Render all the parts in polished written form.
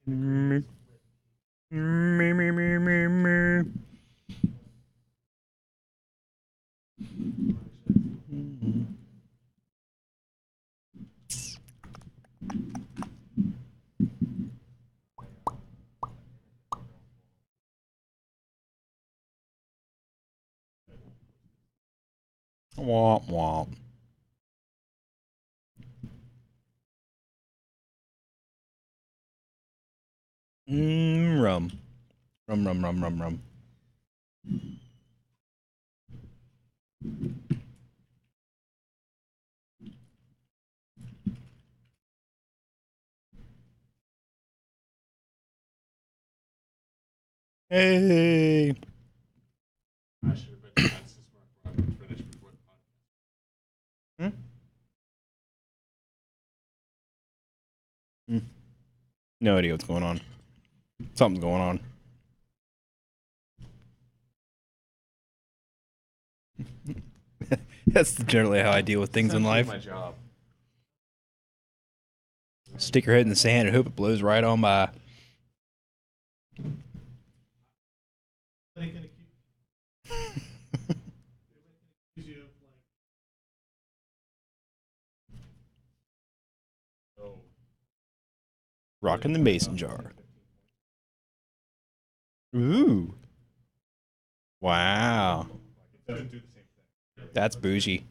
Me, me, me, me, me, me. Womp womp. Rum. Rum, rum, rum, rum, rum. Hey. I should have been that since Mark Roberts finished before the podcast. No idea what's going on. Something's going on. That's generally how I deal with things in life. My job. Stick your head in the sand and hope it blows right on by. Rocking the mason jar. Ooh. Wow. That's bougie.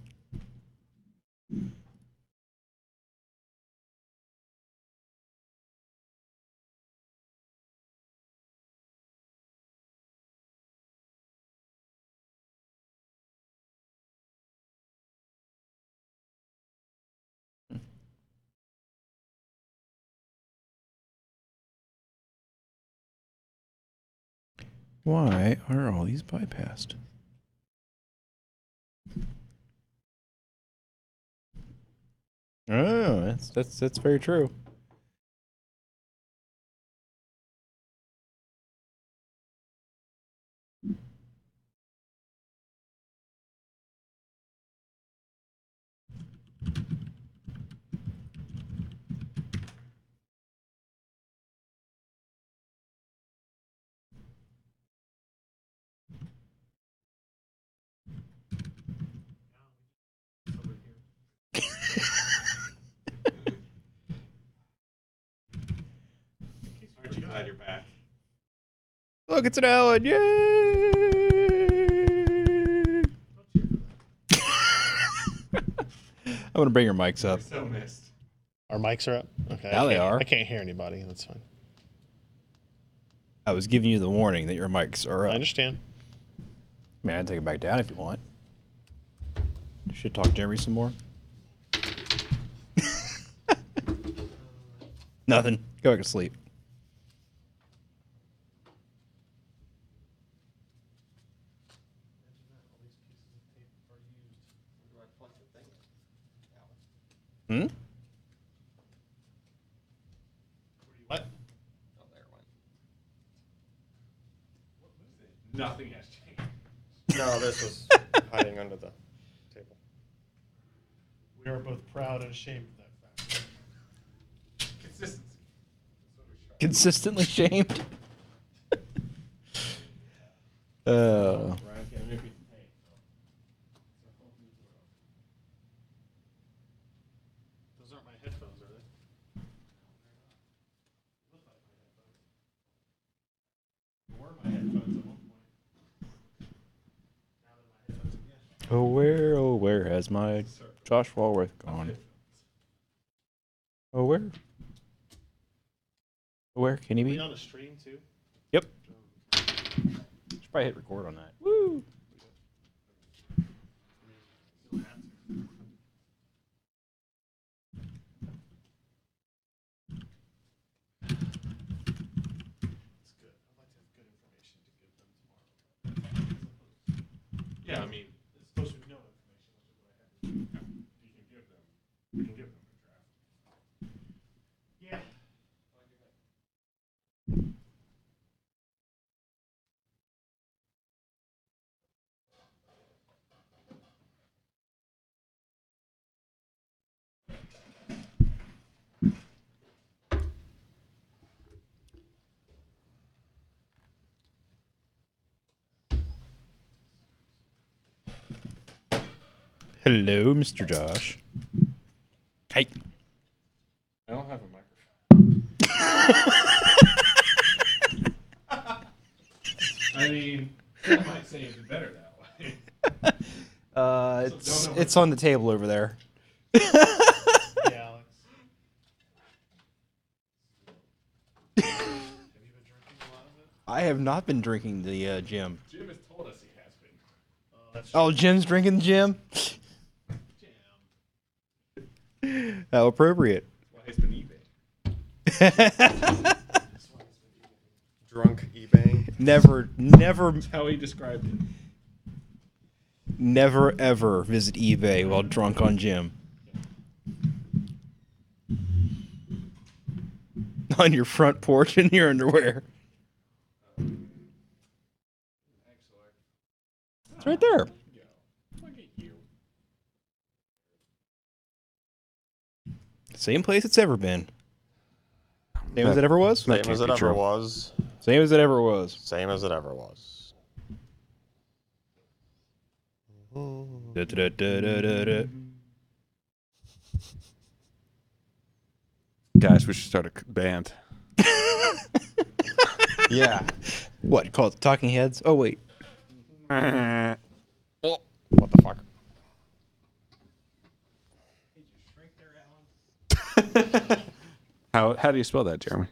Why are all these bypassed? Oh, that's very true. Aren't you glad you're back? Look, it's an Ellen! Yay! I'm gonna bring your mics up. So missed. Our mics are up? Okay. Now they are. I can't hear anybody. That's fine. I was giving you the warning that your mics are I up. understand. Man, I can take it back down if you want. Should talk to Jeremy some more. Nothing. Go back to sleep. Hmm? What? Oh, there it went. Nothing has changed. No, this was hiding under the table. We are both proud and ashamed of that fact. Consistency. Consistently shamed. Those aren't my headphones, are they? Were my headphones at one point. Now they're my headphones again. Oh, where has my Josh Walworth gone? Oh, where? Oh, where can he Are we be? on a stream too? Yep. Should probably hit record on that. Woo! It's good. I'd like to have good information to give them tomorrow. Yeah, I mean, It's supposed to be no information, which is what I have. you can give them. We can give them a draft. Yeah. Hello, Mr. Josh. Hey. I don't have a microphone. I mean, I might say it's better that way. It's on the table over there. Yeah, Alex. Have you been drinking a lot of it? I have not been drinking the Jim. Jim has told us he has been. Oh, that's Oh, Jim's drinking Jim? jam. How appropriate. That's why he's been eBay. Drunk eBay. Never, That's how he described it. never, ever visit eBay while drunk on Jim. On your front porch in your underwear. It's right there. Look at you. Same place it's ever been. Same as it ever was? Same as it ever was. Same as it ever was. Same as it ever was. Da-da-da-da-da-da. Guys, we should start a band. Yeah. What, called the Talking Heads? Oh, wait. Oh, what the fuck? How do you spell that, Jeremy?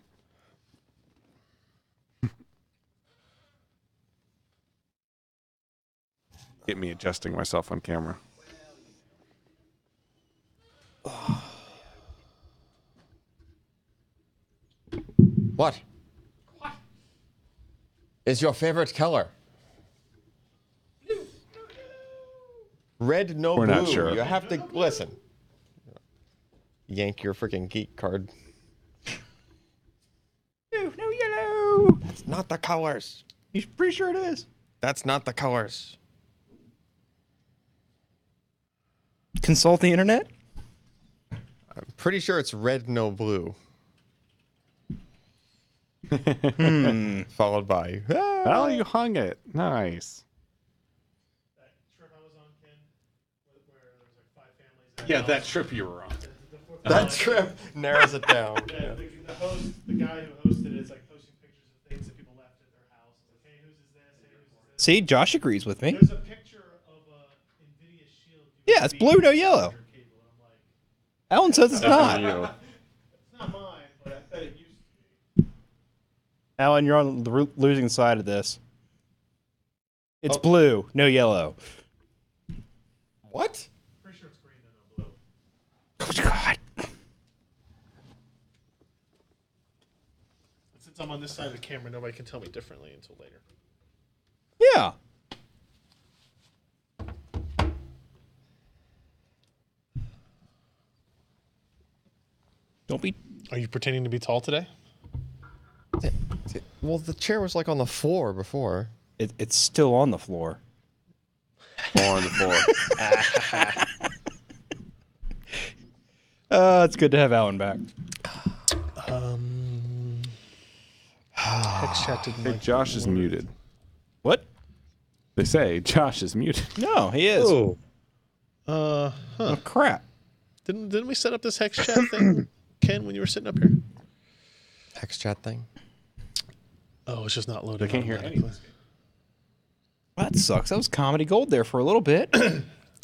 Get me adjusting myself on camera. What? Is your favorite color? Red, no We're blue. not sure. You have to listen. Yank your freaking geek card. No yellow. It's not the colors. He's pretty sure it is. That's not the colors. Consult the internet? I'm pretty sure it's red, no blue. Followed by. "Ah." Oh, you hung it. Nice. That trip I was on, Ken, where there was like 5 families. at Yeah, the that house. trip you were on. The fourth That family. trip narrows it down. The host, the guy who hosted it, is like posting pictures of things that people left at their house. It's like, hey, whose is this? Hey, whose is this? See, Josh agrees with me. There's a picture of a NVIDIA Shield. Yeah, it's blue, no yellow. Cable, and I'm like, Alan says it's not. You. it's not mine, but I bet it used to be. Alan, you're on the losing side of this. It's blue, no yellow. What? Pretty sure it's green and no blue. Oh, God. Since I'm on this side of the camera, nobody can tell me differently until later. Yeah. Don't be. Are you pretending to be tall today? Well, the chair was like on the floor before. It's still on the floor. On the floor. It's good to have Alan back. Hex chat didn't Hey, like Josh is muted. What? They say Josh is muted. No, he is. Huh. Oh, crap. Didn't we set up this hex chat thing, Ken, when you were sitting up here? Hex chat thing. Oh, it's just not loaded. I can't hear automatically. anything. Well, that sucks. That was comedy gold there for a little bit.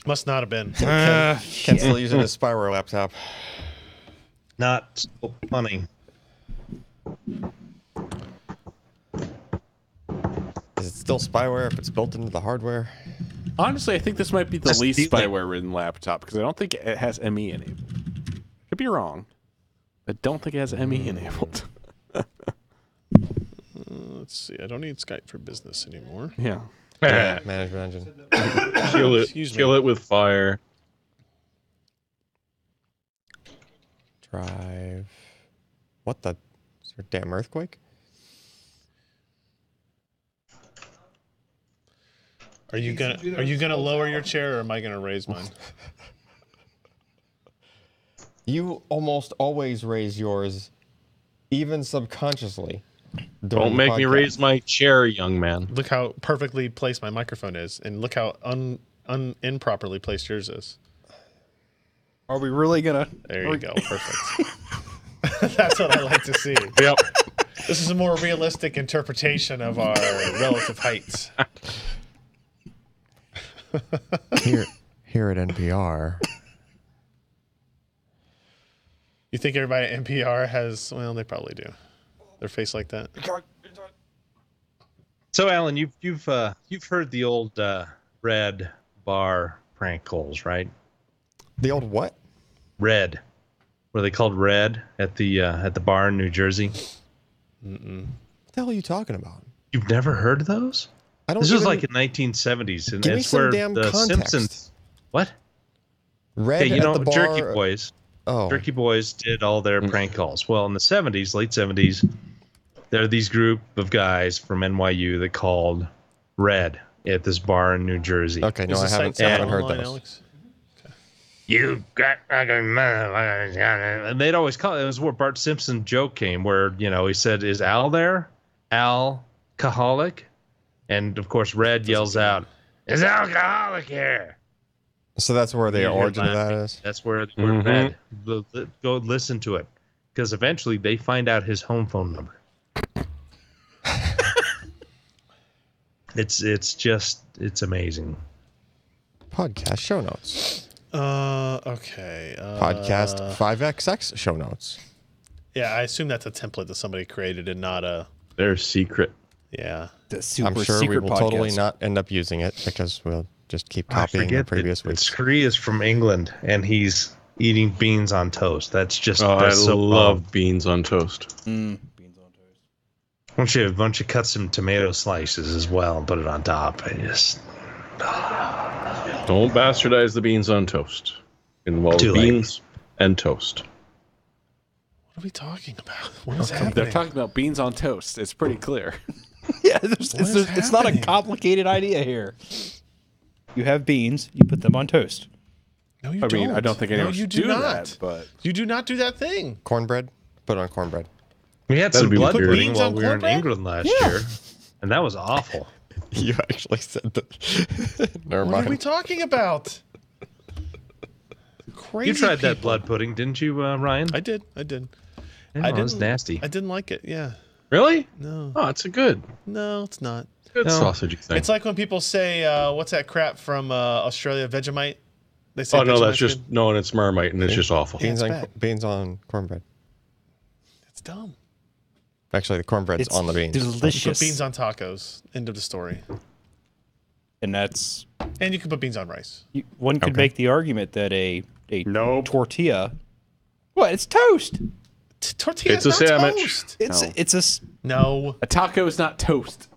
Must not have been. Ken's still using his spyware laptop. Not so funny. Is it still spyware if it's built into the hardware? Honestly, I think this might be the That's least the- spyware-ridden laptop because I don't think it has ME enabled. Could be wrong. I don't think it has ME enabled. Let's see. I don't need Skype for Business anymore. Yeah. Management engine. Kill it. Excuse me. Kill it with fire. Drive. What the? Is there a damn earthquake? Are you gonna lower your chair, or am I gonna raise mine? You almost always raise yours, even subconsciously. during Don't the make me podcast. raise my chair, young man. Look how perfectly placed my microphone is, and look how improperly placed yours is. Are we really gonna? There you go. Perfect. That's what I like to see. Yep. This is a more realistic interpretation of our relative heights. Here at NPR. You think everybody at NPR has? Well, they probably do. Their face like that. So, Alan, you've heard the old Red bar prank calls, right? The old what? Red. Were they called Red at the bar in New Jersey? What the hell are you talking about? You've never heard of those? I don't. This was even- like in 1970s, and Give me it's some where damn the context. Simpsons. What? Red Okay, you at know the bar. Jerky Boys. Oh, Jerky Boys did all their prank calls. Well, in the 70s, late 70s, there are these group of guys from NYU that called Red at this bar in New Jersey. okay. No, Is I the haven't. site haven't heard online, those. Alex? You got and they'd always call it was where Bart Simpson joke came, where he said, "Is Al there? Alcoholic?" And of course, Red yells out, "Is alcoholic here?" So that's where the You hear origin of that laughing. is. That's where the word Red. Go listen to it, because eventually they find out his home phone number. It's amazing. Podcast show notes. Okay. Podcast 5XX show notes. Yeah, I assume that's a template that somebody created and not a. They're secret. Yeah. The super I'm sure we secret will podcast. totally not end up using it because we'll just keep copying the previous that weeks. Scree is from England, and he's eating beans on toast. That's just Oh, I that's so love beans on toast. Beans on toast. Why don't you cut some tomato slices as well and put it on top? Don't bastardize the beans on toast. Involve Too late. beans and toast. What are we talking about? What is happening? They're talking about beans on toast. It's pretty clear. Yeah, is it's not a happening? complicated idea here. You have beans, you put them on toast. No, you I don't. mean, I don't think anyone no, you should do do not. that, but You do not do that thing. Cornbread? Put on cornbread. We had That'd some be blood weird. pudding Beans while on we were in cornbread? England last year, and that was awful. You actually said that. Never What are we mind. talking about? Crazy. You tried that people. blood pudding, didn't you, Ryan? I did. Yeah, it was didn't- nasty. I didn't like it. Yeah. Really? No. Oh, it's a good No, it's not. good No. sausage thing. It's like when people say, "What's that crap from Australia? Vegemite." They say. Oh no, that's Vegemite's just good. no, and it's Marmite, and it's just awful. Yeah. Beans it's on bad. beans on cornbread. It's dumb. Actually, the cornbread's It's on the beans. delicious. Put beans on tacos. End of the story. And that's And you can put beans on rice. one could Okay. make the argument that a Nope. tortilla. What? It's toast. Tortilla It's a not sandwich. toast. It's No. it's a No. a taco is not toast.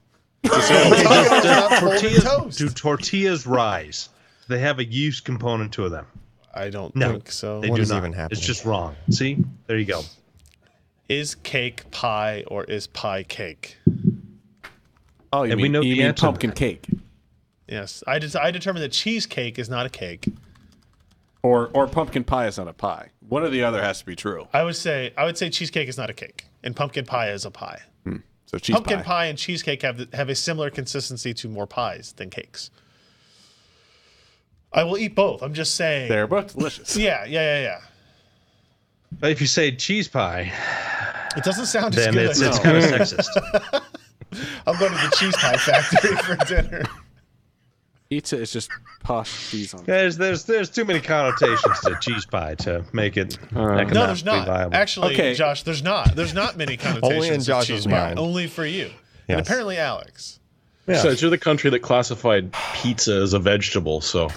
Do tortillas rise? They have a use component to them. I don't No, think so. They What do is not. even happening? It's just wrong. See? There you go. Is cake pie or is pie cake? Oh, you And we mean, know you the mean answer to pumpkin that. cake Yes. I determined that cheesecake is not a cake. or pumpkin pie is not a pie. One or the other has to be true. I would say cheesecake is not a cake, and pumpkin pie is a pie. So cheese Pumpkin pie. pie and cheesecake have a similar consistency to more pies than cakes. I will eat both. I'm just saying. They're both delicious. Yeah. But if you say cheese pie, It doesn't sound as then good. it's kind of sexist. I'm going to the cheese pie factory for dinner. Pizza is just posh cheese on it. There's too many connotations to cheese pie to make it economically No, there's not. viable. Actually, Okay. Josh, there's not. There's not many connotations Only in of Josh's cheese pie. mind. Only for you. Yes. And apparently Alex. Besides, you're the country that classified pizza as a vegetable, so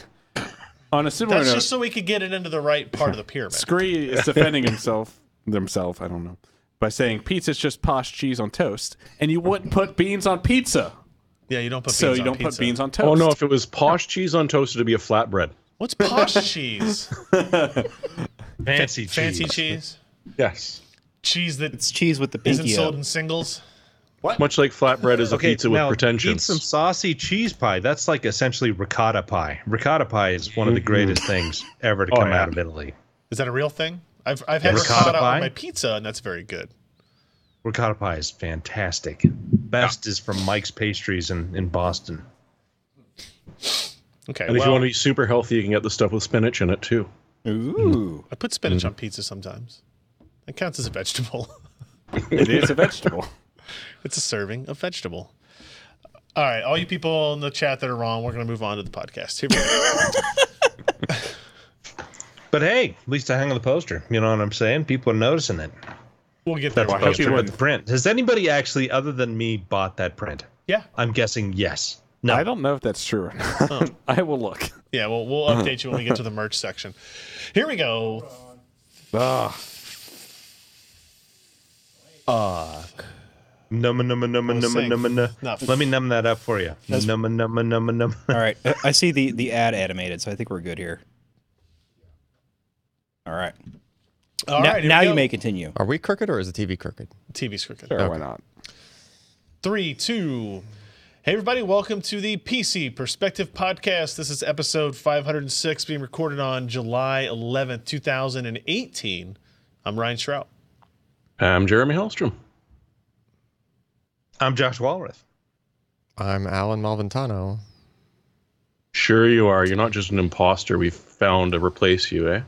On a similar That's note, just so we could get it into the right part of the pyramid. Scree is defending himself, I don't know, by saying pizza's just posh cheese on toast, and you wouldn't put beans on pizza. Yeah, you don't put beans So on you don't pizza. put beans on toast. oh no, if it was posh cheese on toast, it'd be a flatbread. What's posh cheese? Fancy cheese. Fancy cheese? Yes. Cheese that it's cheese with the isn't pinky sold up. in singles? Much like flatbread is a Okay, pizza with now eat pretensions. some saucy cheese pie. That's like essentially ricotta pie. Ricotta pie is one of the greatest things ever to come yeah. out of Italy. Is that a real thing? I've had ricotta ricotta pie? on my pizza, and that's very good. Ricotta pie is fantastic. Best is from Mike's Pastries in Boston. Okay, And if you well, want to be super healthy, you can get the stuff with spinach in it too. Ooh. I put spinach on pizza sometimes. It counts as a vegetable. It is a vegetable. It's a serving of vegetable. All right, all you people in the chat that are wrong, we're going to move on to the podcast. Here we go. But hey, at least I hung on the poster. You know what I'm saying? People are noticing it. We'll get there. That's a I hope you poster would. with the print. Has anybody actually, other than me, bought that print? Yeah, I'm guessing yes. No. I don't know if that's true or not. I will look. yeah. Well, we'll update you when we get to the merch section. Here we go. Numma, numma, numma, We'll numma, sing. numma, numma. Not- Let me numb that up for you. Numma, numma, numma, numma. All right. I see the ad animated, so I think we're good here. All right. All now right, here now we you go. may continue. Are we crooked or is the TV crooked? TV's crooked. Sure, why not? 3, 2. Hey, everybody, welcome to the PC Perspective Podcast. This is episode 506, being recorded on July 11th, 2018. I'm Ryan Shrout. I'm Jeremy Hallstrom. I'm Josh Walrath. I'm Alan Malventano. Sure you are. You're not just an imposter we found to replace you, eh?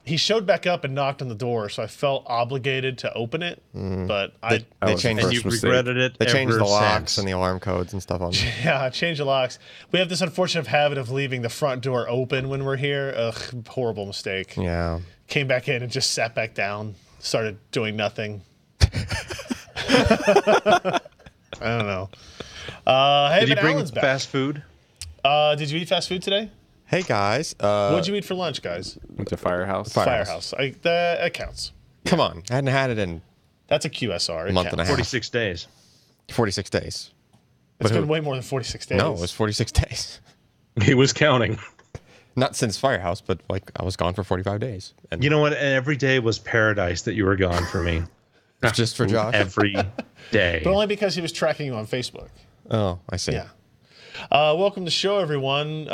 He showed back up and knocked on the door, so I felt obligated to open it. But I They was changed And First you've mistake. regretted it They changed ever the locks since. and the alarm codes and stuff on them. yeah, changed the locks. We have this unfortunate habit of leaving the front door open when we're here. Ugh, horrible mistake. Yeah. Came back in and just sat back down, started doing nothing. I don't know. Hey, Did you but bring Alan's back. fast food? Did you eat fast food today? Hey guys. What'd you eat for lunch, guys? Went to Firehouse. Firehouse. That counts. Come on. I hadn't had it in That's a QSR. a month and a half. 46 days. 46 days. It's But been who- way more than 46 days. No, it was 46 days. He was counting. Not since Firehouse, but like I was gone for 45 days. And You know what? Every day was paradise that you were gone for me. just for Josh. Every day. But only because he was tracking you on Facebook. Oh, I see. Yeah. Welcome to the show, everyone.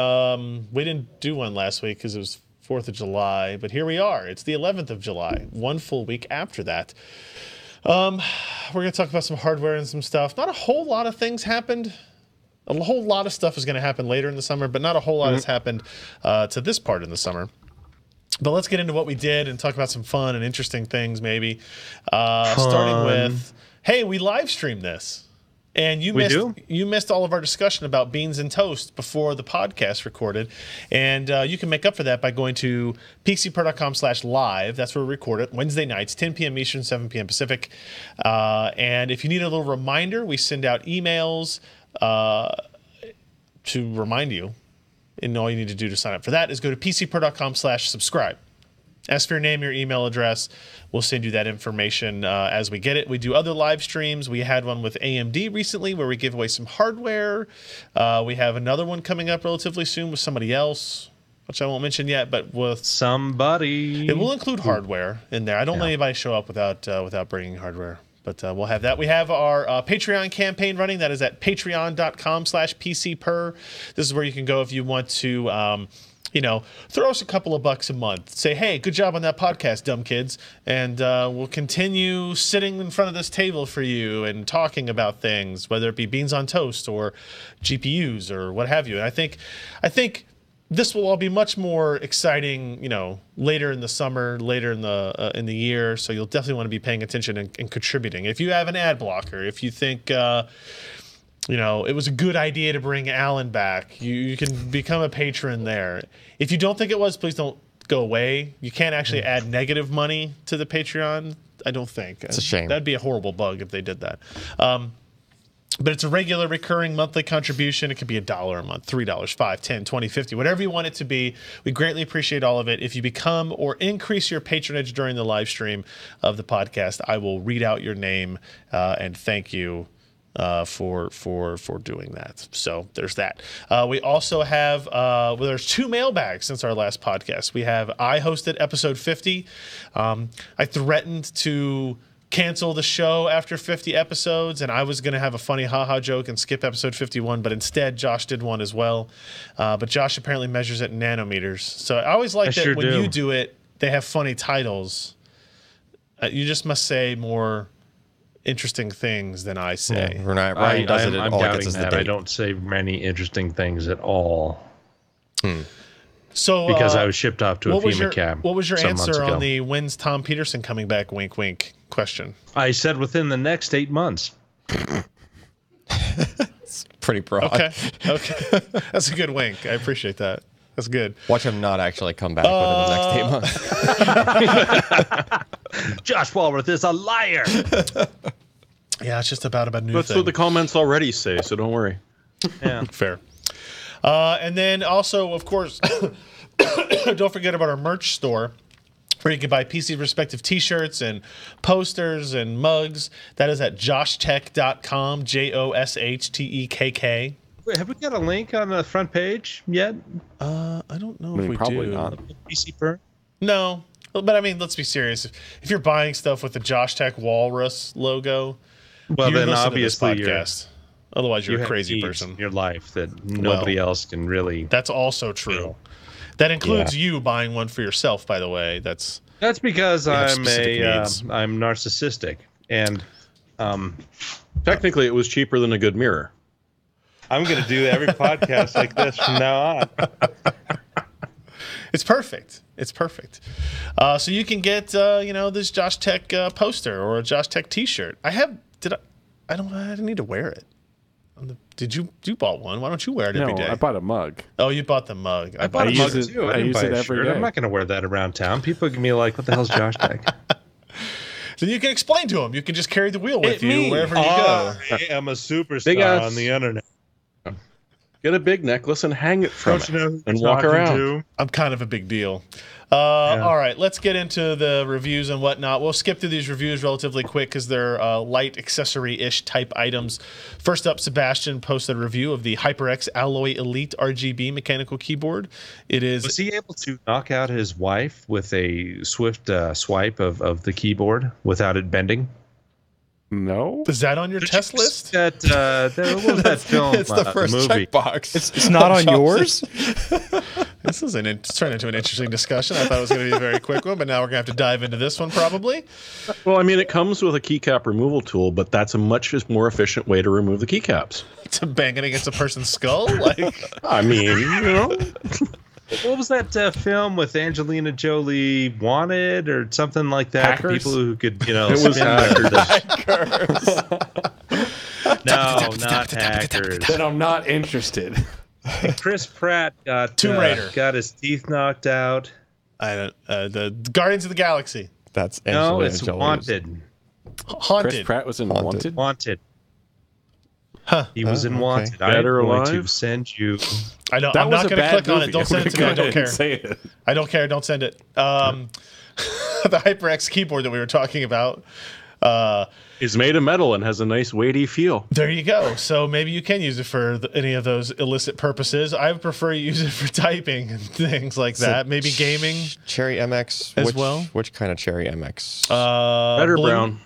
We didn't do one last week because it was 4th of July, but here we are. It's the 11th of July, one full week after that. We're going to talk about some hardware and some stuff. Not a whole lot of things happened. A whole lot of stuff is going to happen later in the summer, but not a whole lot has happened to this part in the summer. But let's get into what we did and talk about some fun and interesting things, maybe. Starting with, hey, we live streamed this. And you missed all of our discussion about beans and toast before the podcast recorded. And you can make up for that by going to pcper.com/live. That's where we record it. Wednesday nights, 10 p.m. Eastern, 7 p.m. Pacific. And if you need a little reminder, we send out emails to remind you. And all you need to do to sign up for that is go to pcper.com/subscribe. Ask for your name, your email address. We'll send you that information as we get it. We do other live streams. We had one with AMD recently where we give away some hardware. We have another one coming up relatively soon with somebody else, which I won't mention yet, but with Somebody. it will include hardware in there. I don't let anybody show up without bringing hardware. But we'll have that. We have our Patreon campaign running. That is at patreon.com/PCPer. This is where you can go if you want to throw us a couple of bucks a month. Say, hey, good job on that podcast, dumb kids. And we'll continue sitting in front of this table for you and talking about things, whether it be beans on toast or GPUs or what have you. And I think this will all be much more exciting, later in the summer, later in the year. So you'll definitely want to be paying attention and contributing. If you have an ad blocker, if you think it was a good idea to bring Alan back, you can become a patron there. If you don't think it was, please don't go away. You can't actually add negative money to the Patreon, I don't think. It's a shame. That'd be a horrible bug if they did that. But it's a regular recurring monthly contribution. It could be $1 a month, $3, $5, $10, $20, $50, whatever you want it to be. We greatly appreciate all of it. If you become or increase your patronage during the live stream of the podcast, I will read out your name and thank you for doing that. So there's that. We also have there's 2 mailbags since our last podcast. We have I hosted episode 50. I threatened to cancel the show after 50 episodes, and I was going to have a funny haha joke and skip episode 51, but instead Josh did one as well. But Josh apparently measures it in nanometers. So I always like that when you do it, they have funny titles. You just must say more interesting things than I say. Yeah, Ryan does it. I'm All it doubting gets is the that. I date. don't say many interesting things at all. So because I was shipped off to a what was FEMA your camp. what was your some months answer ago. on the when's Tom Peterson coming back? Wink, wink. Question. I said within the next 8 months. Pretty broad. Okay. Okay. That's a good wink. I appreciate that. That's good. Watch him not actually come back within the next 8 months. Josh Walworth is a liar. Yeah, it's just about a new That's thing. what the comments already say, so don't worry. Yeah. Fair. And then also, of course, don't forget about our merch store, where you can buy PC Perspective t-shirts and posters and mugs. That is at joshtech.com, JOSHTEKK. Wait, have we got a link on the front page yet? I don't know I mean, if we probably do. not. PC Per? No, but I mean, let's be serious. If you're buying stuff with the Josh Tech Walrus logo, Well, you then listen obviously to this podcast. Otherwise, you're a have crazy needs person. in your life that nobody else can really. That's also true. That includes you buying one for yourself, by the way. That's because have I'm specific needs. I'm narcissistic, and Technically, it was cheaper than a good mirror. I'm going to do every podcast like this from now on. It's perfect. It's perfect. So you can get this Josh Tech poster or a Josh Tech T-shirt. I didn't need to wear it. You bought one? Why don't you wear it every No, day? I bought a mug. Oh, you bought the mug. I bought a use mug it- too. I didn't use buy it a every shirt. day. I'm not going to wear that around town. People are going to be like, "What the hell's Josh Tech?" So you can explain to them. You can just carry the wheel with It you means- wherever you go. I am a superstar Big ass- on the internet. Get a big necklace and hang it from Don't it you know who and you're walk talking around. to? I'm kind of a big deal. All right, let's get into the reviews and whatnot. We'll skip through these reviews relatively quick because they're light accessory-ish type items. First up, Sebastian posted a review of the HyperX Alloy Elite RGB mechanical keyboard. It is Was he able to knock out his wife with a swift swipe of the keyboard without it bending? No. Is that on your test list? That what was that film? It's the first movie. checkbox. It's not on yours? This is it's turned into an interesting discussion. I thought it was going to be a very quick one, but now we're going to have to dive into this one probably. Well, I mean, it comes with a keycap removal tool, but that's a much more efficient way to remove the keycaps. To bang it against a person's skull? Like, I mean, What was that film with Angelina Jolie, Wanted, or something like that? Hackers? People who could, it was hackers. No, not hackers. Then I'm not interested. Chris Pratt got Tomb Raider. got his teeth knocked out. I don't. The Guardians of the Galaxy, That's No, Angelina it's Jolie's. Wanted. Haunted. Chris Pratt was in Haunted. Wanted. Wanted. Huh. He was in okay. Wanted. Dead or I'm going to alive? send you. I know. That I'm was not a going to bad click on movie. it. Don't send it to me. I don't care. Say it. I don't care. Don't send it. The HyperX keyboard that we were talking about. it's made of metal and has a nice weighty feel. There you go. So maybe you can use it for any of those illicit purposes. I would prefer you use it for typing and things like that. Maybe gaming. Cherry MX As which, well? Which kind of Cherry MX? Red or Blue. brown?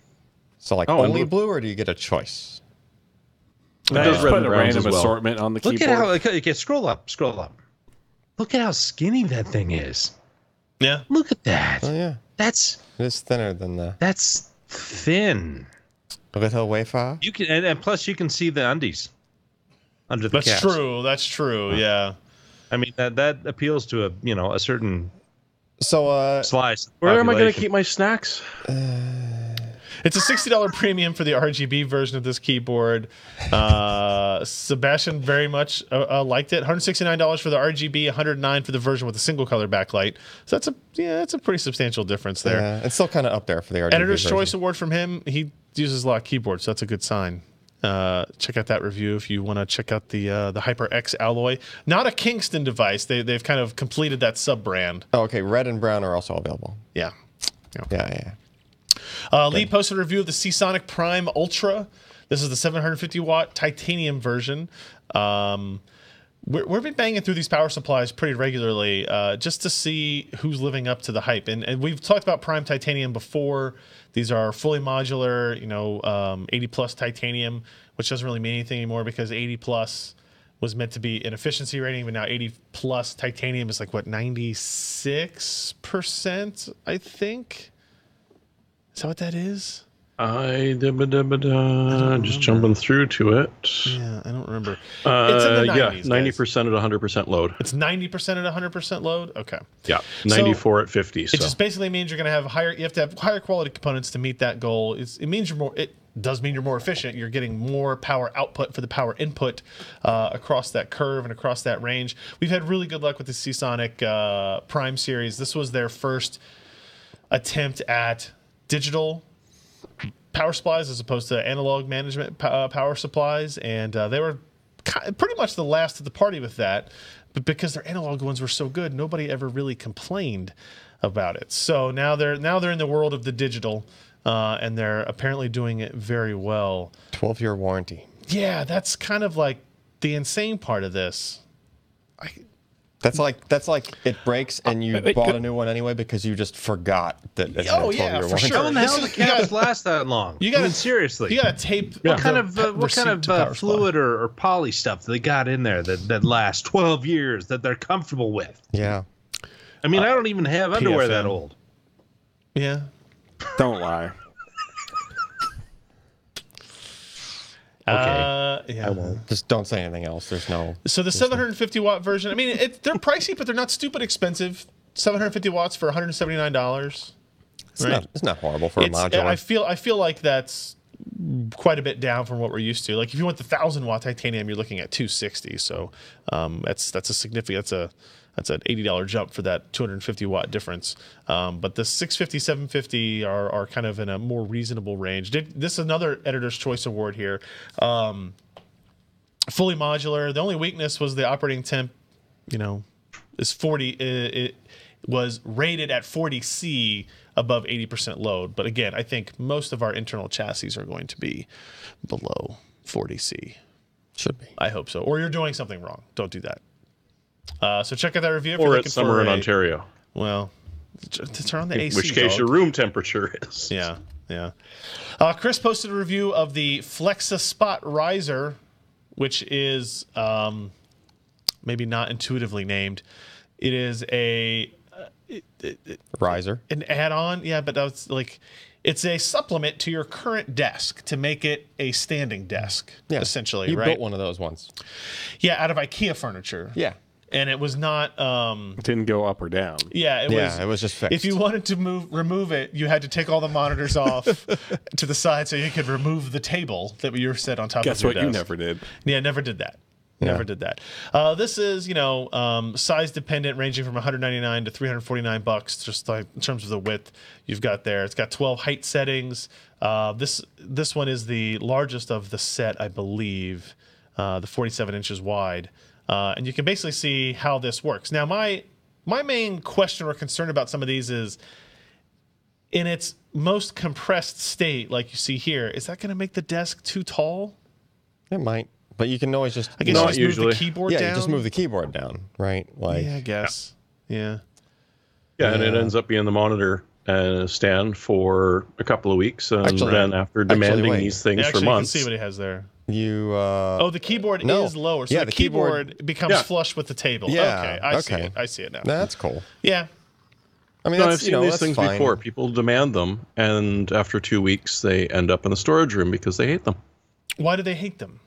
So like oh, only and- blue, or do you get a choice? I does just red put and a browns random as well. assortment on the Look keyboard. at how. Okay, scroll up. Look at how skinny that thing is. Yeah. Look at that. Oh yeah, That's it is thinner than the that's thin. little wafer. You can and plus you can see the undies under the That's caps. true. That's true. Yeah. I mean that appeals to a certain So slice. of the Where am I going to population. keep my snacks? It's a $60 premium for the RGB version of this keyboard. Sebastian very much liked it. $169 for the RGB, $109 for the version with a single color backlight. So that's a pretty substantial difference there. yeah, it's still kind of up there for the RGB Editor's version. Choice Award from him. He uses a lot of keyboards, so that's a good sign. Check out that review if you want to check out the HyperX Alloy. Not a Kingston device. They've kind of completed that sub brand. Oh, okay, red and brown are also available. Yeah. Yeah. Lee posted a review of the Seasonic Prime Ultra. This is the 750 watt titanium version. We've been banging through these power supplies pretty regularly just to see who's living up to the hype. And we've talked about Prime Titanium before. These are fully modular, 80 plus titanium, which doesn't really mean anything anymore because 80 plus was meant to be an efficiency rating, but now 80 plus titanium is like, 96%, I think? Is that what that is? Just jumping through to it. Yeah, I don't remember. It's in the 90s, 90% at 100% load. It's 90% at 100% load. Okay. Yeah, 94 at 50. It just basically means you're going to have higher. You have to have higher quality components to meet that goal. It means you're more. It does mean you're more efficient. You're getting more power output for the power input across that curve and across that range. We've had really good luck with the Seasonic Prime series. This was their first attempt at digital power supplies as opposed to analog management power supplies, and they were pretty much the last of the party with that. But because their analog ones were so good, nobody ever really complained about it. So now they're in the world of the digital, and they're apparently doing it very well. 12-year warranty. Yeah, that's kind of like the insane part of this. That's like it breaks and you bought a new one anyway because you just forgot that it had a 12-year warranty. For sure. How in the hell the cabs last that long? I mean, seriously. You got to tape. What kind of fluid or poly stuff they got in there that lasts 12 years that they're comfortable with? Yeah. I mean, I don't even have underwear PFM. that old. Yeah. Don't lie. Yeah. I won't. Just don't say anything else. There's no. So the 750 watt version, I mean, they're pricey, but they're not stupid expensive. 750 watts for $179. It's not horrible for a modular. I feel like that's quite a bit down from what we're used to. Like if you want the 1,000 watt titanium, you're looking at $260. So that's a significant. That's an $80 jump for that 250 watt difference. But the 650, 750 are kind of in a more reasonable range. This is another Editor's Choice Award here. Fully modular. The only weakness was the operating temp, is 40. It was rated at 40C above 80% load. But again, I think most of our internal chassis are going to be below 40C. Should be. I hope so. Or you're doing something wrong. Don't do that. So check out that review if Or you're it's looking summer for in Ontario. Well, turn on the In AC. which case dog. your room temperature is. Yeah. Chris posted a review of the Flexa Spot Riser, which is maybe not intuitively named. It is Riser. an add-on. Yeah, but that's like it's a supplement to your current desk to make it a standing desk. Yeah. Essentially, You right? built one of those once. Yeah, out of IKEA furniture. Yeah. And it was not. It didn't go up or down. Yeah, It was just fixed. If you wanted to remove it, you had to take all the monitors off to the side so you could remove the table that you were set on top Guess of your what you desk. never did? Yeah, never did that. Yeah. Never did that. This is, size dependent, ranging from $199 to $349, just like in terms of the width you've got there. It's got 12 height settings. This one is the largest of the set, I believe, the 47 inches wide. And you can basically see how this works. Now, my main question or concern about some of these is, in its most compressed state, like you see here, is that going to make the desk too tall? It might. But you can always just. I guess Not just move usually. the keyboard Yeah, down. you just move the keyboard down, right? Like. Yeah, I guess. Yeah. Yeah, and it ends up being the monitor stand for a couple of weeks, and Actually- then after demanding wait. these things Actually, for months, you can see what he has there. You. The keyboard no. is lower, so Yeah, the the keyboard becomes Yeah. flush with the table. Yeah, Okay, I see okay. it. I see it now. That's cool. Yeah. I mean, no, that's I've seen these that's things fine. before. People demand them, and after 2 weeks, they end up in the storage room because they hate them. Why do they hate them?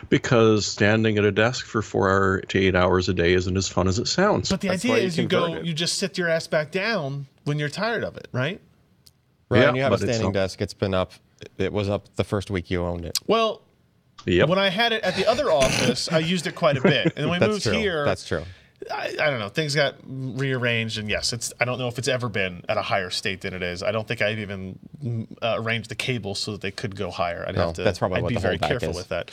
Because standing at a desk for 4 to 8 hours a day isn't as fun as it sounds. But the That's idea why you is you convert go, it. you just sit your ass back down when you're tired of it, right? Ryan, Yeah, you have a but it's standing not- desk. It's been up. It was up the first week you owned it. Well, Yep. when I had it at the other office, I used it quite a bit, and when we That's moved true. here, That's true. I don't know. Things got rearranged, and yes, I don't know if it's ever been at a higher state than it is. I don't think I've even arranged the cables so that they could go higher. I'd No, have to. that's probably I'd what be the very holdback careful is. with that.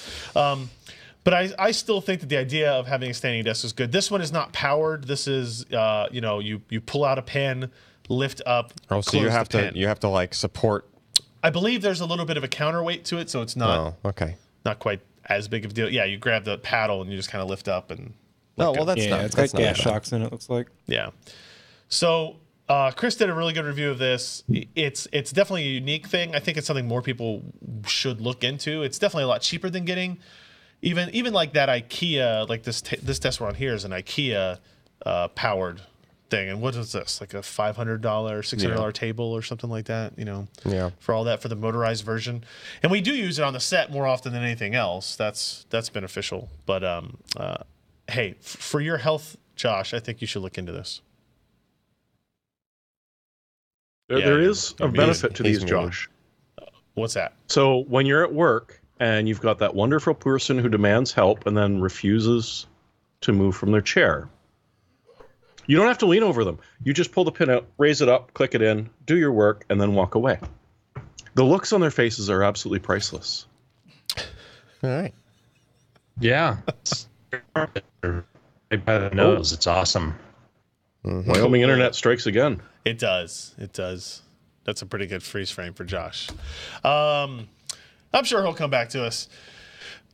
But I still think that the idea of having a standing desk is good. This one is not powered. This is you pull out a pen, lift up. Oh, so close you have the to pen. you have to like support. I believe there's a little bit of a counterweight to it, so it's not Oh, okay. not quite as big of a deal. Yeah, you grab the paddle and you just kind of lift up and. Oh well, that's Yeah, not. it's got that's not gas bad. shocks in it, looks like. Yeah. So Chris did a really good review of this. It's definitely a unique thing. I think it's something more people should look into. It's definitely a lot cheaper than getting even like that IKEA, like this desk we're on here is an IKEA powered thing. And what is this? Like a $500, $600 table or something like that, Yeah. for all that for the motorized version. And we do use it on the set more often than anything else. That's beneficial. But hey, for your health, Josh, I think you should look into this. There is a he's- benefit to he's these, moving. Josh. What's that? So when you're at work and you've got that wonderful person who demands help and then refuses to move from their chair, you don't have to lean over them. You just pull the pin out, raise it up, click it in, do your work, and then walk away. The looks on their faces are absolutely priceless. All right. Yeah. Right by the nose. It's awesome. Wyoming Internet strikes again. It does. It does. That's a pretty good freeze frame for Josh. I'm sure he'll come back to us.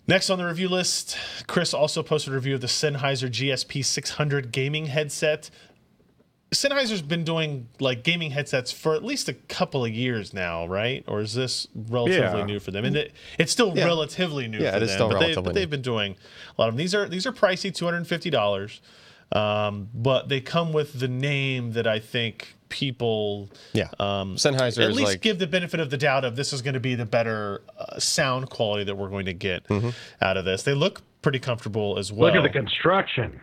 Next on the review list, Chris also posted a review of the Sennheiser GSP 600 gaming headset. Sennheiser's been doing like gaming headsets for at least a couple of years now, right? Or is this relatively Yeah. new for them? And it's still relatively new Yeah, for it is them. still but relatively they've been doing a lot of them. These are pricey, $250. But they come with the name that I think people Yeah. Sennheiser at is least like give the benefit of the doubt of this is going to be the better sound quality that we're going to get out of this. They look pretty comfortable as well. Look at the construction.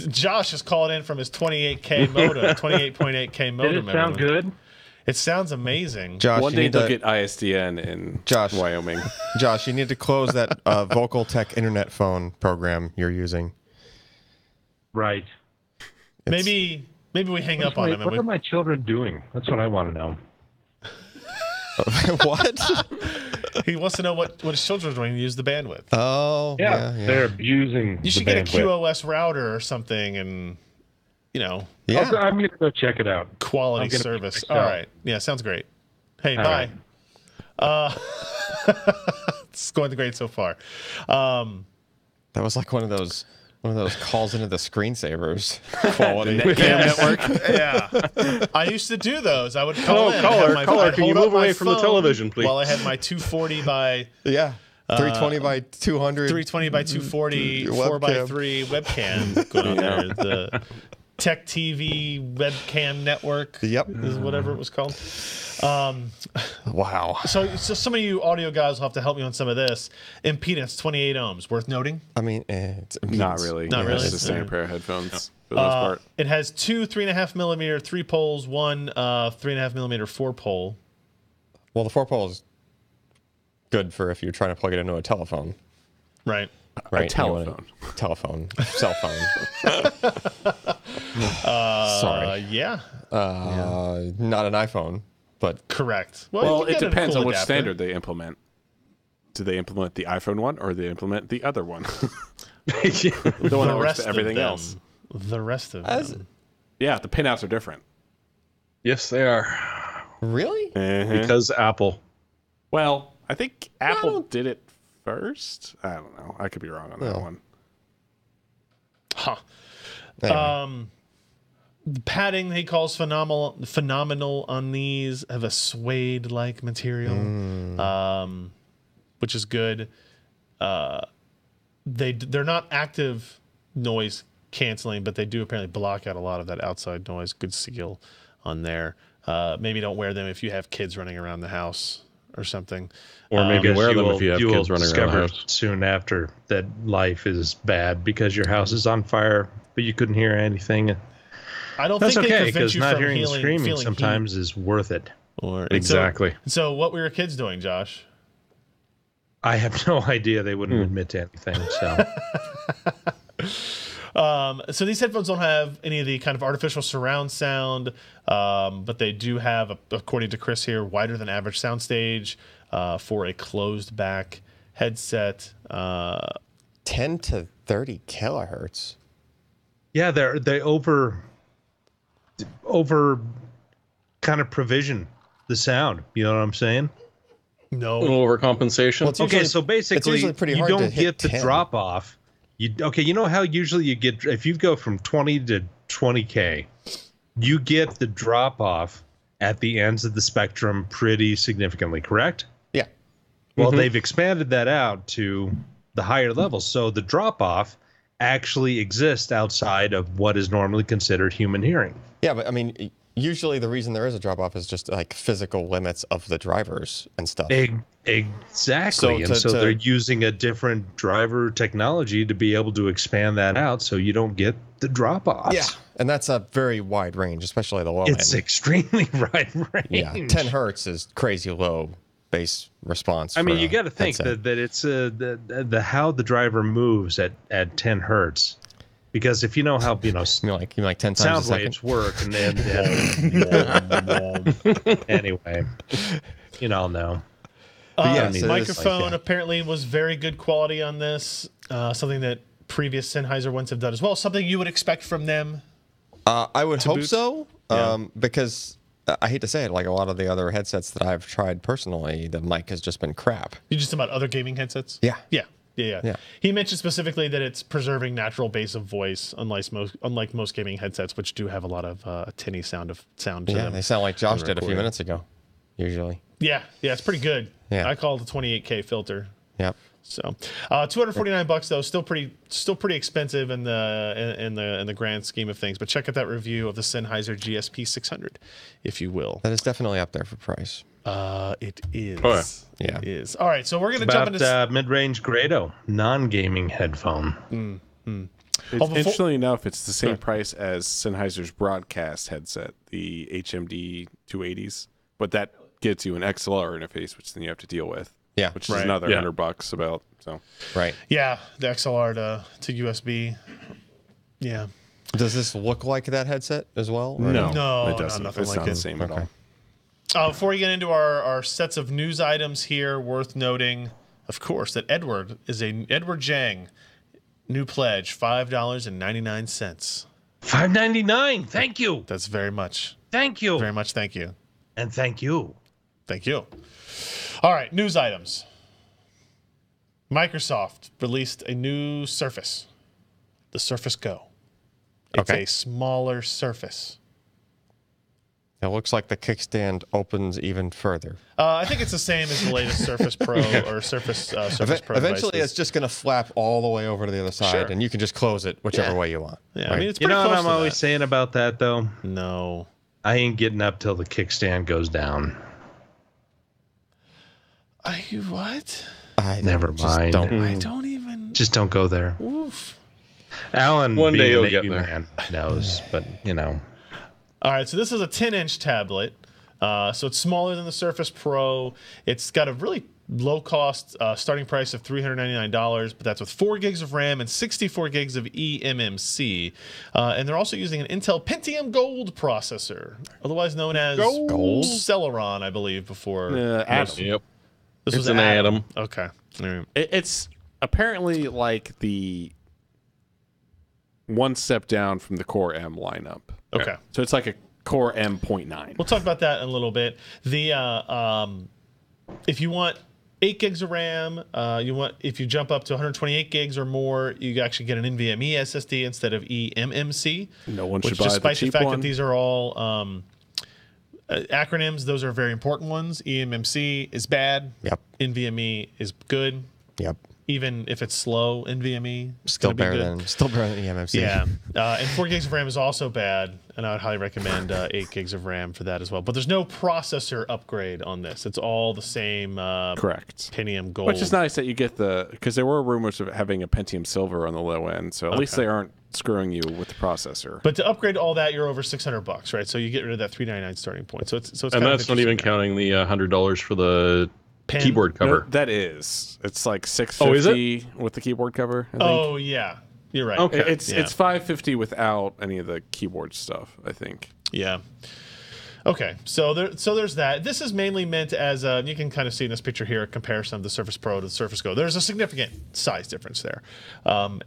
Josh is calling in from his 28K modem, 28.8K modem. Did it sound everyone. good? It sounds amazing. Josh. One you day need they'll to, get ISDN in Josh. Wyoming. Josh, you need to close that Vocal Tech internet phone program you're using. Right. Maybe we hang up on him. What are my children doing? That's what I want to know. What? He wants to know what his children are doing to use the bandwidth. Oh, Yeah, yeah. they're abusing. You should get a QoS router or something, and Yeah. I'm going to go check it out. quality I'm gonna service. check All this out. right. Yeah, sounds great. Hey, All bye. right. It's going great so far. That was like one of those calls into the screensavers quality. Yeah. I used to do those. I would call in. caller, have caller, I'd can you hold up move my away from the phone television, please? While I had my 240 by Yeah. 320 by 200. 320 by 240 Webcam. 4x3 webcam going on there. The Tech TV webcam network. Yep. Is whatever it was called. Wow. So some of you audio guys will have to help me on some of this. Impedance 28 ohms. Worth noting. I mean, it's Not really. Not really? It's the standard pair of headphones for the most part. It has two 3.5 millimeter 3 poles, one 3.5 millimeter 4 pole. Well, the 4-pole is good for if you're trying to plug it into a telephone. Right. Right? telephone. Telephone. Cell phone. Sorry. Yeah. Not an iPhone, but Correct. Well, you can it get a depends cool on which adapter. standard they implement. Do they implement the iPhone one or do they implement the other one? The one that works to everything else. The rest of As- them. Yeah, the pinouts are different. Yes, they are. really? Because Apple. Well, I think Apple did it first. I don't know. I could be wrong on that one. Huh. Anyway. The padding he calls phenomenal on these, have a suede like material, which is good. They're not active noise canceling, but they do apparently block out a lot of that outside noise. Good seal on there. Maybe don't wear them if you have kids running around the house or something. Or maybe Guess wear them will- if you have will kids running around the discover house. soon after that life is bad because your house is on fire, but you couldn't hear anything. I don't That's think they okay prevent because you not from hearing the screaming feeling sometimes is worth it. heat. Or Exactly. So what were your kids doing, Josh? I have no idea they wouldn't admit to anything. So So these headphones don't have any of the kind of artificial surround sound, but they do have, according to Chris here, wider than average soundstage for a closed back headset. 10 to 30 kilohertz. yeah, they over kind of provision the sound. You know what I'm saying? A No, little overcompensation. Well, it's Okay, usually- so basically, usually pretty you hard to don't hit get the 10. drop off. You know how usually you get if you go from 20 to 20K, you get the drop off at the ends of the spectrum pretty significantly, correct? Yeah. Well, they've expanded that out to the higher levels. So the drop off actually exist outside of what is normally considered human hearing. Yeah, but I mean, usually the reason there is a drop off is just like physical limits of the drivers and stuff. Exactly. So So they're using a different driver technology to be able to expand that out so you don't get the drop offs. Yeah, and that's a very wide range, especially the low It's end. extremely wide range. Yeah, 10 hertz is crazy low bass response. I mean, for you a got to think headset. that it's the how the driver moves at 10 hertz, because if you know how You mean like 10 times a sound second? waves work, and then anyway, you all know. yeah, I mean, so it is Microphone like, yeah. apparently was very good quality on this. Something that previous Sennheiser ones have done as well. Something you would expect from them. I would hope boot? so, Yeah. because I hate to say it, like a lot of the other headsets that I've tried personally, the mic has just been crap. You just about other gaming headsets? Yeah. Yeah. He mentioned specifically that it's preserving natural bass of voice, unlike most gaming headsets, which do have a lot of tinny sound to Yeah, them. they sound like Josh did a few recording. minutes ago, usually. Yeah, it's pretty good. Yeah. I call it the 28K filter. Yep. So, $249 though, still pretty expensive in the grand scheme of things. But check out that review of the Sennheiser GSP 600, if you will. That is definitely up there for price. It is. Oh, yeah. It is. All right, so we're gonna jump About into. mid-range Grado, non-gaming headphone. Interestingly enough, it's the same price as Sennheiser's broadcast headset, the HMD 280s, but that gets you an XLR interface, which then you have to deal with. Yeah. Which is Right. another Yeah. $100 about. So Right. Yeah, the XLR to USB. Yeah. Does this look like that headset as well? or No, it doesn't. nothing It's like not it. the same at Okay. all. Before we get into our sets of news items here, worth noting, of course, that Edward Jang, new pledge, $5.99. $5.99. Thank you. That's very much, Thank you. very much. Thank you. And thank you. Thank you. All right, news items. Microsoft released a new Surface, the Surface Go. It's Okay. a smaller Surface. It looks like the kickstand opens even further. I think it's the same as the latest Surface Pro or Surface Pro. Eventually, devices. it's just going to flap all the way over to the other side, Sure. and you can just close it whichever way you want. Yeah, I right? mean, it's You pretty know what close I'm to always that. saying about that, though? No. I ain't getting up till the kickstand goes down. What? Never just mind. Don't. I don't even. Just don't go there. Oof. Alan, One day being you'll an get AU there. man, knows, but you know. All right, so this is a 10-inch tablet. So it's smaller than the Surface Pro. It's got a really low-cost starting price of $399, but that's with 4 gigs of RAM and 64 gigs of eMMC. And they're also using an Intel Pentium Gold processor, otherwise known as Gold? Celeron, I believe, before. Atom. Yep. This was It's an Atom. Okay. All right. It's apparently like the one step down from the Core M lineup. Okay. So it's like a Core M.9. We'll talk about that in a little bit. The if you want 8 gigs of RAM, if you jump up to 128 gigs or more, you actually get an NVMe SSD instead of eMMC. No one should Which, buy the despite the cheap fact one. that these are all acronyms, those are very important ones. eMMC is bad. Yep. NVMe is good. Yep. Even if it's slow, NVMe is Still gonna be better good. than eMMC. Yeah, and 4 gigs of RAM is also bad, and I would highly recommend 8 gigs of RAM for that as well. But there's no processor upgrade on this; it's all the same Correct. Pentium Gold. Which is nice that you get because there were rumors of having a Pentium Silver on the low end, so at least they aren't screwing you with the processor. But to upgrade all that, you're over $600, right? So you get rid of that $399 starting point. So it's And kind of that's not even interesting. counting the $100 for the Pen- keyboard cover. No, that is. It's like $650 Oh, is it? with the keyboard cover. I think. Oh yeah, you're right. Okay. It's Yeah. it's $550 without any of the keyboard stuff, I think. Yeah. Okay, so there's that. This is mainly meant as you can kind of see in this picture here a comparison of the Surface Pro to the Surface Go. There's a significant size difference there,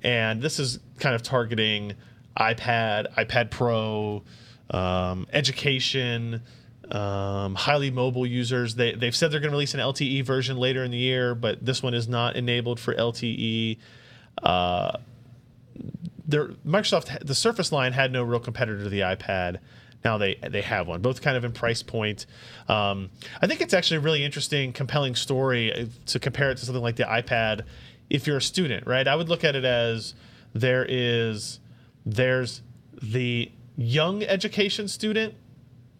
and this is kind of targeting iPad, iPad Pro, education, highly mobile users. They've said they're going to release an LTE version later in the year, but this one is not enabled for LTE. Microsoft, the Surface line had no real competitor to the iPad. Now they have one, both kind of in price point. I think it's actually a really interesting, compelling story to compare it to something like the iPad if you're a student, right? I would look at it as there's the young education student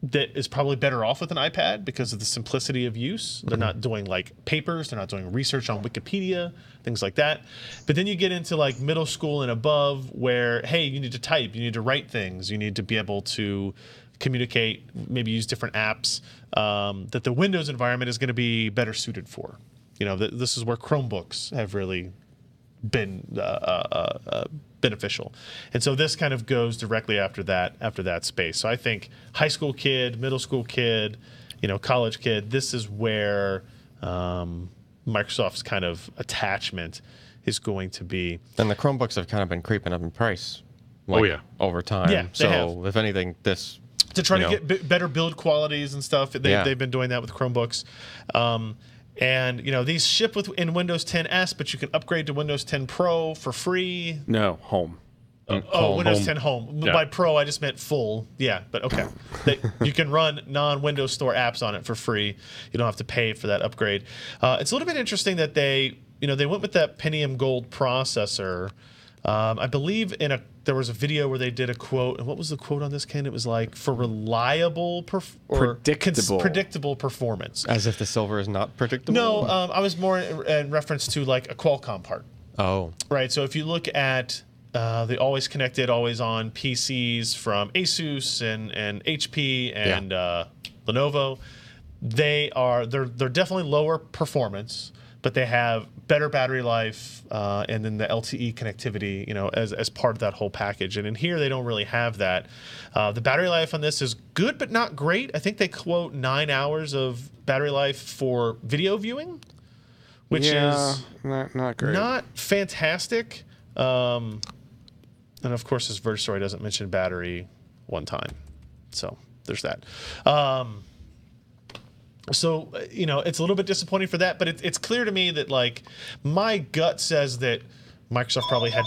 that is probably better off with an iPad because of the simplicity of use. They're not doing like papers, they're not doing research on Wikipedia, things like that. But then you get into like middle school and above where, hey, you need to type, you need to write things, you need to be able to communicate, maybe use different apps that the Windows environment is going to be better suited for. You know, this is where Chromebooks have really been beneficial, and so this kind of goes directly after that space. So I think high school kid, middle school kid, college kid, this is where Microsoft's kind of attachment is going to be. And the Chromebooks have kind of been creeping up in price. Over time. Yeah, so have. If anything, this to try to get better build qualities and stuff. They've been doing that with Chromebooks. And these ship in Windows 10 S, but you can upgrade to Windows 10 Pro for free. No, home. Windows 10 Home. Yeah. By Pro, I just meant full. Yeah, but okay. You can run non-Windows Store apps on it for free. You don't have to pay for that upgrade. It's a little bit interesting that they went with that Pentium Gold processor. I believe there was a video where they did a quote, and what was the quote on this, Ken? It was like, for reliable predictable performance. As if the silver is not predictable? No, I was more in reference to like a Qualcomm part. Oh. Right, so if you look at the always connected, always on PCs from Asus and HP and Lenovo, they're definitely lower performance, but they have better battery life and then the LTE connectivity, as part of that whole package. And in here, they don't really have that. The battery life on this is good, but not great. I think they quote 9 hours of battery life for video viewing, which is not great. Not fantastic. And of course, this Verge story doesn't mention battery one time. So there's that. So, it's a little bit disappointing for that, but it's clear to me that, like, my gut says that Microsoft probably had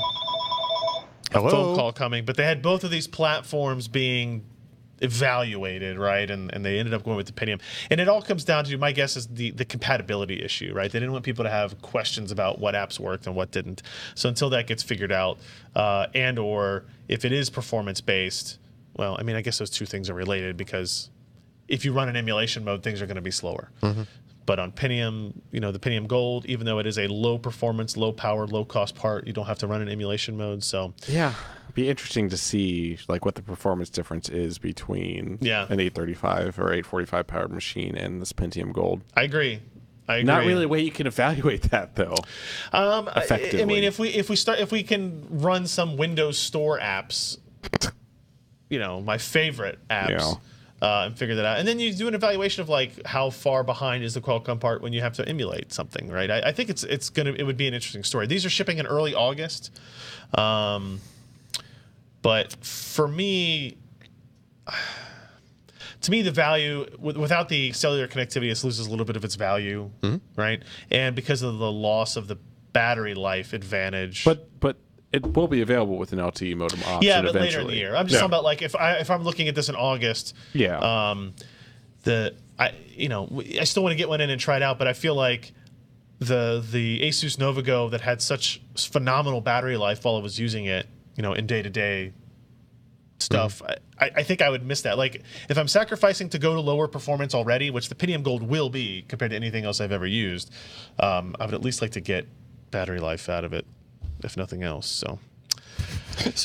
a phone call coming, but they had both of these platforms being evaluated, right? And they ended up going with the Pentium. And it all comes down to, my guess is the compatibility issue, right? They didn't want people to have questions about what apps worked and what didn't. So until that gets figured out, and or if it is performance-based, well, I mean, I guess those two things are related because if you run an emulation mode, things are going to be slower. Mm-hmm. But on Pentium, the Pentium Gold, even though it is a low performance, low power, low cost part, you don't have to run an emulation mode. So yeah, it'd be interesting to see like what the performance difference is between an 835 or 845 powered machine and this Pentium Gold. I agree. Not really a way you can evaluate that though. Effectively. I mean, if we can run some Windows Store apps, my favorite apps. Yeah. And figure that out, and then you do an evaluation of like how far behind is the Qualcomm part when you have to emulate something, right? I think it would be an interesting story. These are shipping in early August, but for me, to me, the value without the cellular connectivity, it loses a little bit of its value, right? And because of the loss of the battery life advantage, but it will be available with an LTE modem option. Yeah, but eventually. later in the year. I'm just talking about like if I'm looking at this in August. Yeah. I still want to get one in and try it out, but I feel like the Asus Novago that had such phenomenal battery life while I was using it, in day-to-day stuff, I think I would miss that. Like if I'm sacrificing to go to lower performance already, which the Pentium Gold will be compared to anything else I've ever used, I would at least like to get battery life out of it, if nothing else. So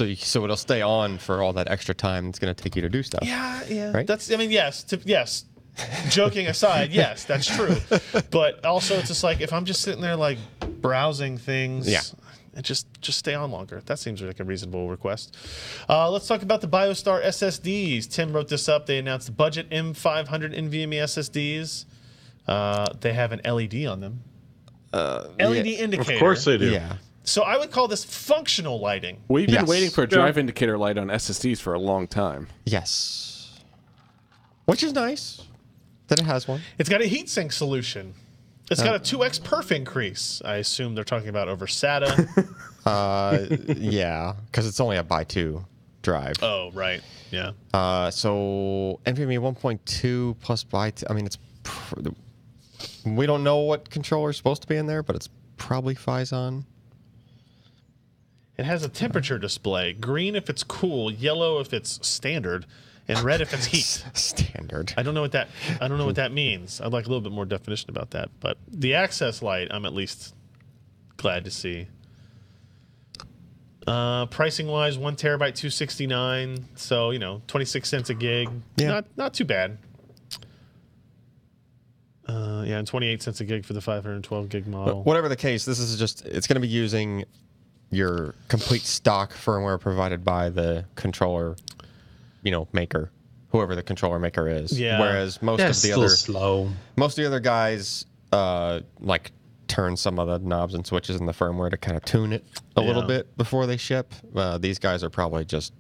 it'll stay on for all that extra time it's going to take you to do stuff. Yeah. Right? Yes. Joking aside, yes, that's true. But also, it's just like if I'm just sitting there like browsing things, just stay on longer. That seems like a reasonable request. Let's talk about the BioStar SSDs. Tim wrote this up. They announced the budget M500 NVMe SSDs. They have an LED on them. LED indicator. Of course they do. Yeah. So I would call this functional lighting. We've been waiting for a drive indicator light on SSDs for a long time. Yes. Which is nice that it has one. It's got a heatsink solution. It's got a 2x perf increase. I assume they're talking about over SATA. Yeah, because it's only a by 2 drive. Oh, right. Yeah. So NVMe 1.2 plus by 2. I mean, it's we don't know what controller is supposed to be in there, but it's probably Phison. It has a temperature display: green if it's cool, yellow if it's standard, and red if it's heat. Standard. I don't know what that means. I'd like a little bit more definition about that. But the access light, I'm at least glad to see. Pricing wise, 1 terabyte, $269. So 26 cents a gig. Yeah. Not too bad. Yeah, and 28 cents a gig for the 512 gig model. But whatever the case, this is it's going to be using your complete stock firmware provided by the controller, maker, whoever the controller maker is. Yeah. Whereas most That's of the still other slow. most of the other guys like turn some of the knobs and switches in the firmware to kind of tune it a little Yeah. bit before they ship. These guys are probably just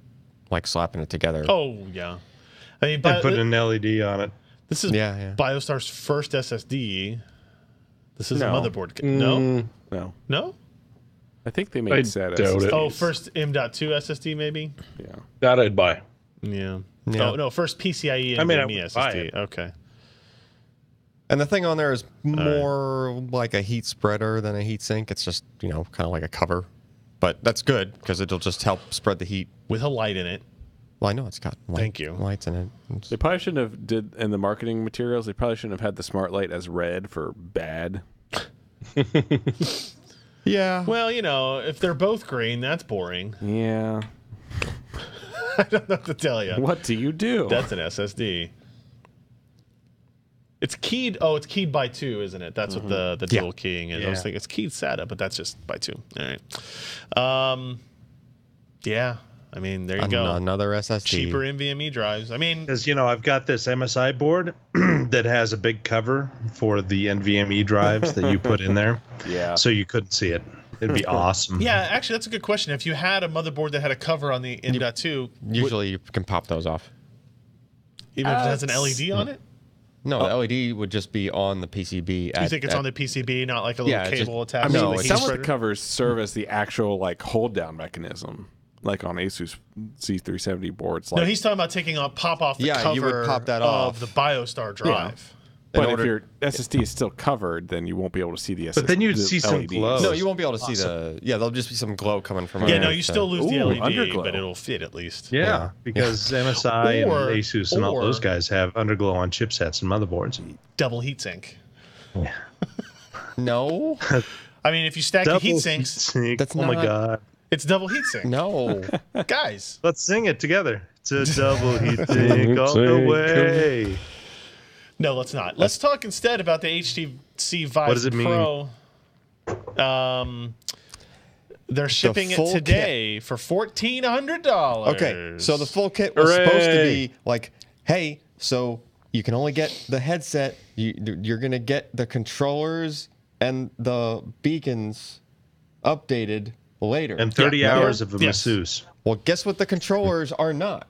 like slapping it together. Oh yeah, I mean, I put an LED on it. this is Yeah. BioStar's first SSD. This is No. a motherboard. No, No, no. I think they I made sad doubt it. Oh, first M.2 SSD maybe. Yeah. That I'd buy. Yeah. Yeah. Oh no, first PCIe I mean, I NVMe would buy SSD. it. Okay. And the thing on there is more like a heat spreader than a heat sink. It's just, kind of like a cover. But that's good because it'll just help spread the heat. With a light in it. Well, I know it's got Thank you. lights in it. It's- They probably shouldn't have did in the marketing materials. They probably shouldn't have had the smart light as red for bad. yeah. Well, if they're both green, that's boring. Yeah. I don't know what to tell you. What do you do? That's an SSD. It's keyed. Oh, it's keyed by 2, isn't it? That's what the Yeah. dual keying is. I was Yeah. thinking it's keyed SATA, but that's just by 2. All right. Yeah. I mean, there you go. Another SSD. Cheaper NVMe drives. I mean, Because I've got this MSI board that has a big cover for the NVMe drives that you put in there, Yeah. so you couldn't see it. It'd be awesome. yeah. Actually, that's a good question. If you had a motherboard that had a cover on the M.2, Usually you can pop those off. even if it has an LED on it, No, the LED would just be on the PCB. you think it's on the PCB, not like a little Yeah, it's cable just- attached No, to the it's heat Some of spreader? the covers serve as the actual hold down mechanism, like on Asus C370 boards. No, he's talking about taking pop off the Yeah, cover you would pop that of off. the BioStar drive. but order- if your SSD is still covered, then you won't be able to see the SSD. But then you'd the see some LEDs. glow. No, you won't be able to see the. Yeah, there'll just be some glow coming from. Yeah, no, underneath, you so- still lose the Ooh, LED, underglow. but it'll fit at least. Yeah, because MSI and Or- Asus and all those or- guys have underglow on chipsets and motherboards. Double heatsink. No, I mean, if you stack the heat sinks, heatsink. That's Oh my not- god. it's double heatsink. no. Guys, Let's sing it together. It's a double heatsink all the way. no, let's not. Let's talk instead about the HTC Vive What does it mean? Pro. They're shipping it full today for $1,400. Okay, so the full kit was supposed to Hooray. be like, hey, so you can only get the headset. You're gonna get the controllers and the beacons updated later. And 30 Yeah. hours of a Yes. masseuse. Well, guess what? The controllers are not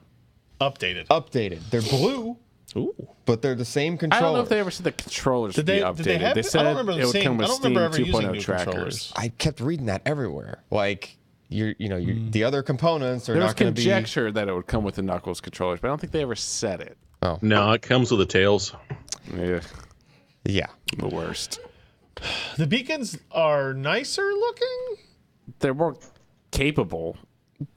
updated. updated. They're blue, Ooh. but they're the same I controller. don't know if they ever said the controllers Did would they? be updated. Did they have? They said I don't remember it would seeing. come with I don't Steam remember ever using 2.0 new trackers. controllers. I kept reading that everywhere. Like the other components are There was not going to be. conjecture that it would come with the Knuckles controllers, but I don't think they ever said it. No, it comes with the tails. Yeah, Yeah, the worst. The beacons are nicer looking. They're more capable,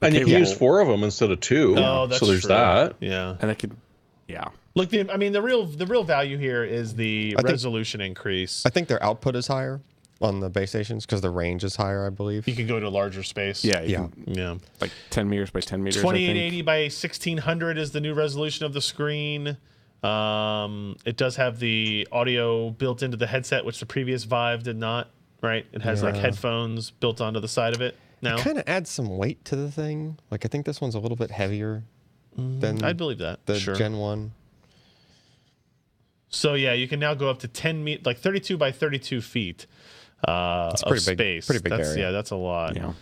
And you can capable. use 4 of them instead of 2. Oh, that's so there's true. that. Yeah. and they can. Yeah, Look, I mean, the real value here is the think- resolution increase. I think their output is higher on the base stations because the range is higher, I believe. You can go to a larger space. yeah, you Yeah. can- Yeah. like 10 meters by 10 meters. I think. 2880 by 1600 is the new resolution of the screen. It does have the audio built into the headset, which the previous Vive did not. Right? It has like headphones built onto the side of it now. Kind of adds some weight to the thing. Like I think this one's a little bit heavier than I'd believe that. the Sure. Gen 1. So yeah, you can now go up to 32 by 32 feet of pretty big- space. pretty big that's, area. Yeah, that's a lot. Yeah,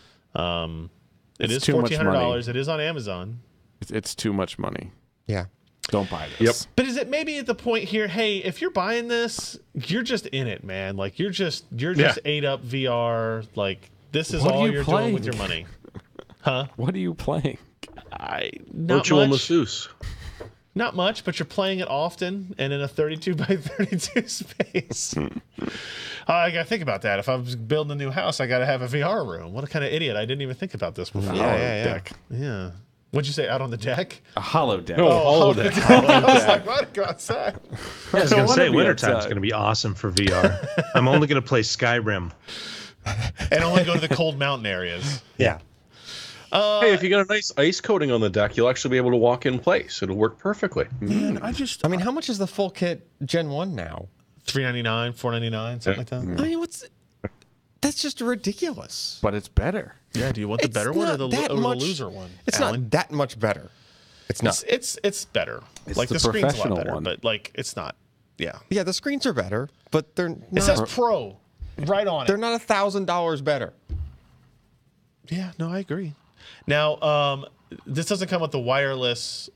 It It's is too much $1,400. money. It is on Amazon. it's too much money. Yeah. Don't buy this. But is it maybe at the point here? Hey, if you're buying this, you're just in it, man. Like you're just ate up VR. Like this is What are all you you're playing? doing with your money. Huh? What are you playing? Not Virtual much. masseuse. Not much, but you're playing it often and in a 32 by 32 space. I got to think about that. If I'm building a new house, I got to have a VR room. What a kind of idiot. I didn't even think about this before. Deck. Yeah. What'd you say, out on the deck? A hollow deck. No, hollow deck. I was like, what? Go outside. I was going to say, wanna be wintertime's outside. going to be awesome for VR. I'm only going to play Skyrim. And only go to the cold mountain areas. Yeah. Hey, if you get a nice ice coating on the deck, you'll actually be able to walk in place. It'll work perfectly. Man, I mean, how much is the full kit Gen 1 now? $399, $499, something like that. I mean, that's just ridiculous. but it's better. Yeah, do you want the It's better one or not the that much- loser one? It's Alan? not that much better. It's not. It's better. It's like the the screen's a lot professional better, one. but like it's not. Yeah. Yeah, the screens are better, but they're It not. says Pro right on They're it. not $1,000 better. Yeah, no, I agree. Now, this doesn't come with the wireless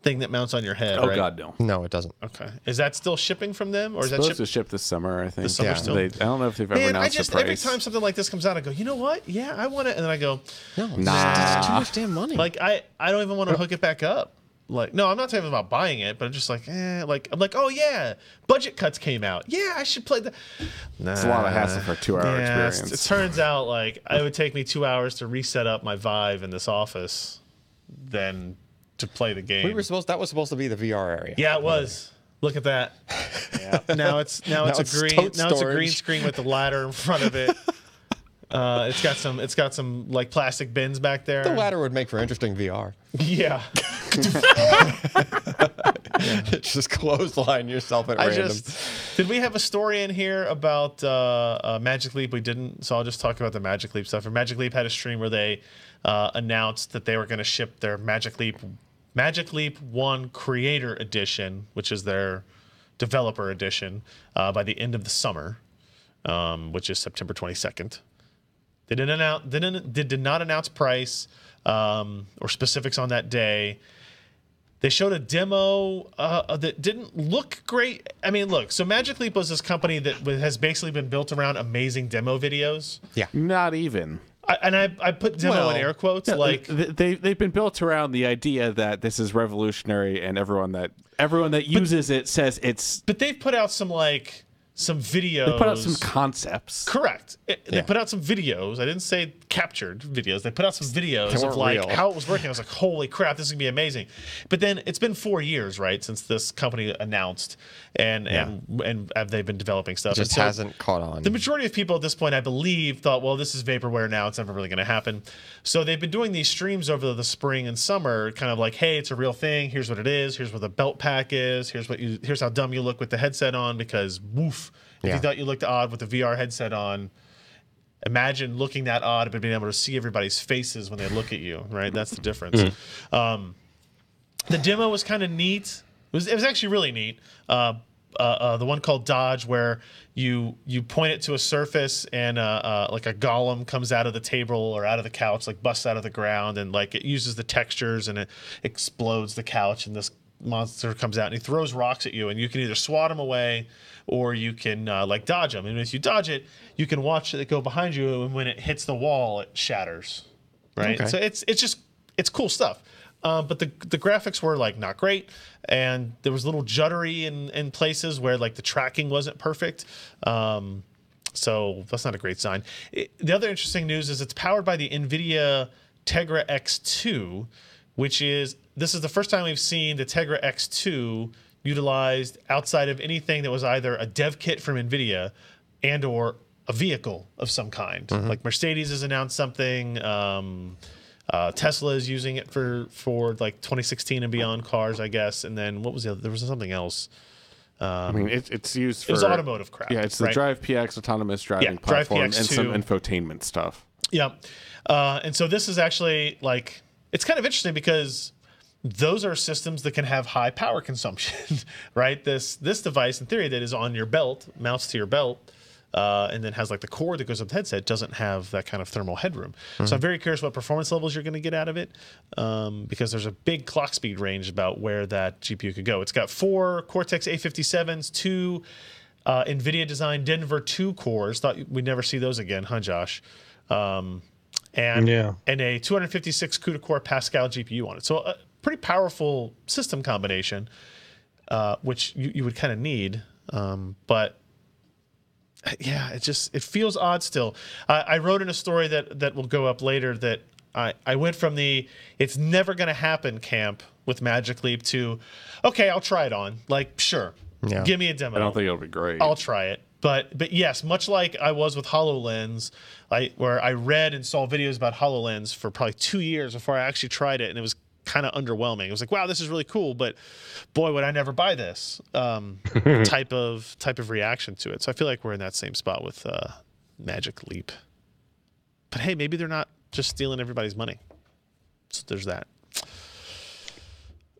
thing that mounts on your head, Oh right? God, no. No, it doesn't. Okay. Is that still shipping from them, or is that Supposed shipping? to ship this summer, I think. This summer still? I don't know if they've ever Man, I announced just the every price. time something like this comes out, I go, you know what? Yeah, I want it, and then I go, No, it's too much damn money. like I don't even want to hook it back up. Like, no, I'm not talking about buying it, but I'm just like, I'm like, oh yeah, budget cuts came out. Yeah, I should play that. Nah, It's a lot of hassle for a 2-hour experience. It turns out like it would take me 2 hours to reset up my Vive in this office than to play the game. that was supposed to be the VR area. Yeah, it was. Look at that. Now it's Now a it's green tote now it's a green storage. screen with the ladder in front of it. It's got some like plastic bins back there. The ladder would make for interesting VR. Yeah. Just clothesline yourself at random. Did we have a story in here about Magic Leap? We didn't, so I'll just talk about the Magic Leap stuff. And Magic Leap had a stream where they announced that they were going to ship their Magic Leap 1 Creator Edition, which is their developer edition, by the end of the summer, which is September 22nd. They did not announce price or specifics on that day. They showed a demo that didn't look great. I mean, look, so Magic Leap was this company that has basically been built around amazing demo videos. Not even. I put demo in air quotes. Like they've been built around the idea that this is revolutionary, and everyone that uses it says it's. But they've put out some videos. They put out some concepts. Correct. They put out some videos. I didn't say captured videos. They put out some videos They of weren't like real. how it was working. I was like, holy crap, this is gonna be amazing. But then it's been 4 years, right, since this company announced and they've been developing stuff. It just And so hasn't caught on. the majority of people at this point, I believe, thought, well, this is vaporware now. It's never really going to happen. So they've been doing these streams over the spring and summer, kind of like, hey, it's a real thing. Here's what it is. Here's what the belt pack is. Here's how dumb you look with the headset on, because woof. If you thought you looked odd with the VR headset on, imagine looking that odd but being able to see everybody's faces when they look at you, right? That's the difference. The demo was kind of neat. It was actually really neat. The one called Dodge, where you point it to a surface and like a golem comes out of the table or out of the couch, like busts out of the ground, and like it uses the textures and it explodes the couch, and this monster comes out and he throws rocks at you, and you can either swat him away or you can like dodge him. And if you dodge it, you can watch it go behind you, and when it hits the wall, it shatters. Right. Okay. So it's cool stuff. But the graphics were like not great, and there was a little juddery in places where like the tracking wasn't perfect. So that's not a great sign. The other interesting news is it's powered by the NVIDIA Tegra X2, which is the first time we've seen the Tegra X2 utilized outside of anything that was either a dev kit from NVIDIA and or a vehicle of some kind. Like Mercedes has announced something. Tesla is using it for like 2016 and beyond cars, I guess. And then what was the other? There was something else. I mean, it's used for. It was automotive crap. Yeah, it's the right? Drive PX autonomous driving Yeah, Drive platform PX and some 2. infotainment stuff. Yeah. And so this is actually like, it's kind of interesting because those are systems that can have high power consumption, right? This device, in theory, that is on your belt, mounts to your belt, and then has like the cord that goes up the headset, doesn't have that kind of thermal headroom. So I'm very curious what performance levels you're going to get out of it, because there's a big clock speed range about where that GPU could go. It's got 4 Cortex A57s, 2 NVIDIA designed Denver 2 cores. Thought we'd never see those again, huh, Josh? And a 256 CUDA core Pascal GPU on it. So pretty powerful system combination, which you would kind of need. But yeah, it feels odd still. I wrote in a story that will go up later that I went from the it's never going to happen camp with Magic Leap to, okay, I'll try it on. Like, sure, give me a demo. I don't think it'll be great. I'll try it. But yes, much like I was with HoloLens, where I read and saw videos about HoloLens for probably 2 years before I actually tried it, and it was kind of underwhelming. It was like, wow, this is really cool, but boy, would I never buy this type of reaction to it. So I feel like we're in that same spot with Magic Leap. But hey, maybe they're not just stealing everybody's money. So there's that.